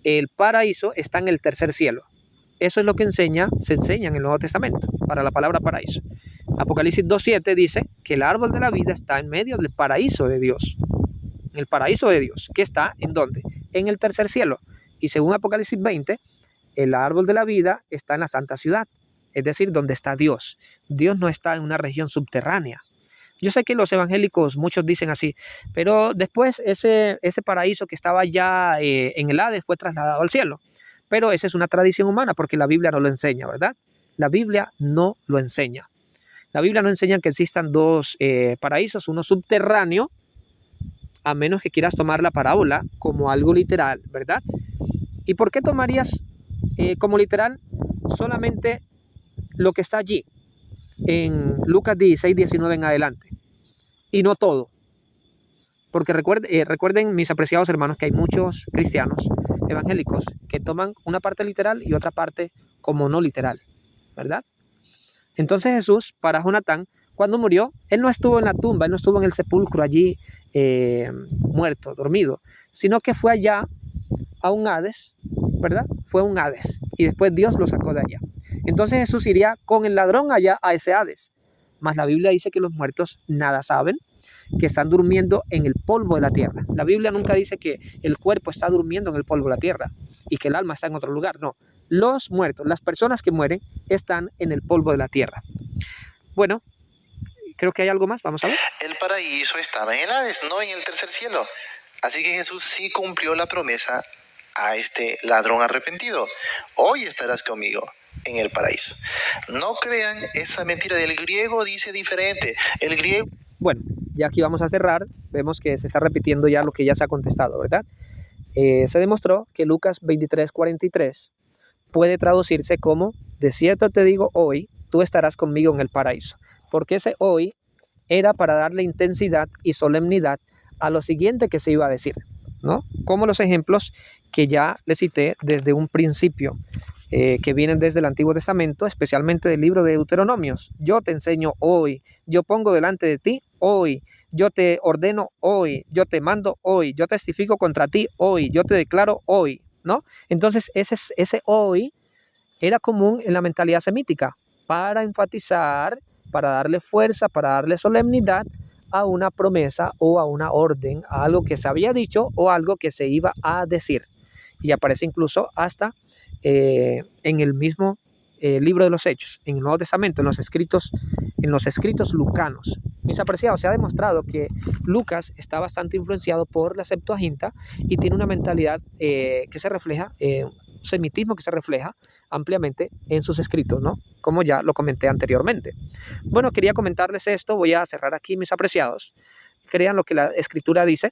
el paraíso está en el tercer cielo. Eso es lo que se enseña en el Nuevo Testamento, para la palabra paraíso. Apocalipsis 2.7 dice que el árbol de la vida está en medio del paraíso de Dios. El paraíso de Dios, que está ¿en dónde? En el tercer cielo. Y según Apocalipsis 20, el árbol de la vida está en la santa ciudad, es decir, donde está Dios. Dios no está en una región subterránea. Yo sé que los evangélicos, muchos dicen así, pero después ese paraíso que estaba ya en el Hades fue trasladado al cielo. Pero esa es una tradición humana porque la Biblia no lo enseña, ¿verdad? La Biblia no lo enseña. La Biblia no enseña que existan dos paraísos, uno subterráneo, a menos que quieras tomar la parábola como algo literal, ¿verdad? ¿Y por qué tomarías como literal solamente lo que está allí en Lucas 16, 19 en adelante y no todo? Porque recuerden, mis apreciados hermanos, que hay muchos cristianos evangélicos que toman una parte literal y otra parte como no literal, ¿verdad? Entonces Jesús, para Jonatán, cuando murió, él no estuvo en la tumba, él no estuvo en el sepulcro allí muerto, dormido, sino que fue allá a un Hades, ¿verdad? Fue a un Hades y después Dios lo sacó de allá. Entonces Jesús iría con el ladrón allá a ese Hades. Mas la Biblia dice que los muertos nada saben, que están durmiendo en el polvo de la tierra. La Biblia nunca dice que el cuerpo está durmiendo en el polvo de la tierra y que el alma está en otro lugar. No, los muertos, las personas que mueren, están en el polvo de la tierra. Bueno, creo que hay algo más, vamos a ver. El paraíso estaba en el Hades, no en el tercer cielo. Así que Jesús sí cumplió la promesa a este ladrón arrepentido. Hoy estarás conmigo en el paraíso. No crean esa mentira. Del griego dice diferente. El griego... Bueno, ya aquí vamos a cerrar. Vemos que se está repitiendo ya lo que ya se ha contestado, ¿verdad? Se demostró que Lucas 23:43 puede traducirse como: de cierto te digo, hoy tú estarás conmigo en el paraíso. Porque ese hoy era para darle intensidad y solemnidad a lo siguiente que se iba a decir, ¿no? Como los ejemplos que ya les cité desde un principio, que vienen desde el Antiguo Testamento, especialmente del libro de Deuteronomios. Yo te enseño hoy, yo pongo delante de ti hoy, yo te ordeno hoy, yo te mando hoy, yo testifico contra ti hoy, yo te declaro hoy, ¿no? Entonces ese hoy era común en la mentalidad semítica para enfatizar, para darle fuerza, para darle solemnidad a una promesa o a una orden, a algo que se había dicho o algo que se iba a decir. Y aparece incluso hasta en el mismo libro de los Hechos, en el Nuevo Testamento, en los escritos lucanos. Mis apreciados, se ha demostrado que Lucas está bastante influenciado por la Septuaginta y tiene una mentalidad que se refleja, un semitismo que se refleja ampliamente en sus escritos, ¿no? Como ya lo comenté anteriormente. Bueno, quería comentarles esto, voy a cerrar aquí, mis apreciados. Crean lo que la Escritura dice,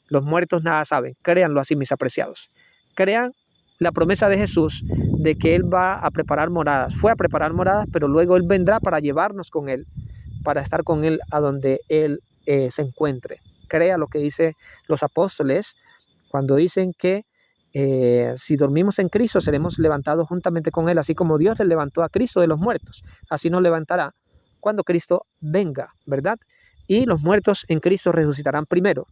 los muertos nada saben, créanlo así, mis apreciados. Crean la promesa de Jesús de que Él va a preparar moradas, fue a preparar moradas, pero luego Él vendrá para llevarnos con Él, para estar con Él a donde Él se encuentre. Crea lo que dicen los apóstoles cuando dicen que si dormimos en Cristo seremos levantados juntamente con Él, así como Dios le levantó a Cristo de los muertos, así nos levantará cuando Cristo venga, ¿verdad? Y los muertos en Cristo resucitarán primero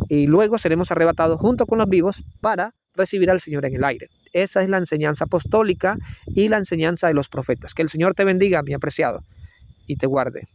y luego seremos arrebatados junto con los vivos para recibir al Señor en el aire. Esa es la enseñanza apostólica y la enseñanza de los profetas. Que el Señor te bendiga, mi apreciado, y te guarde.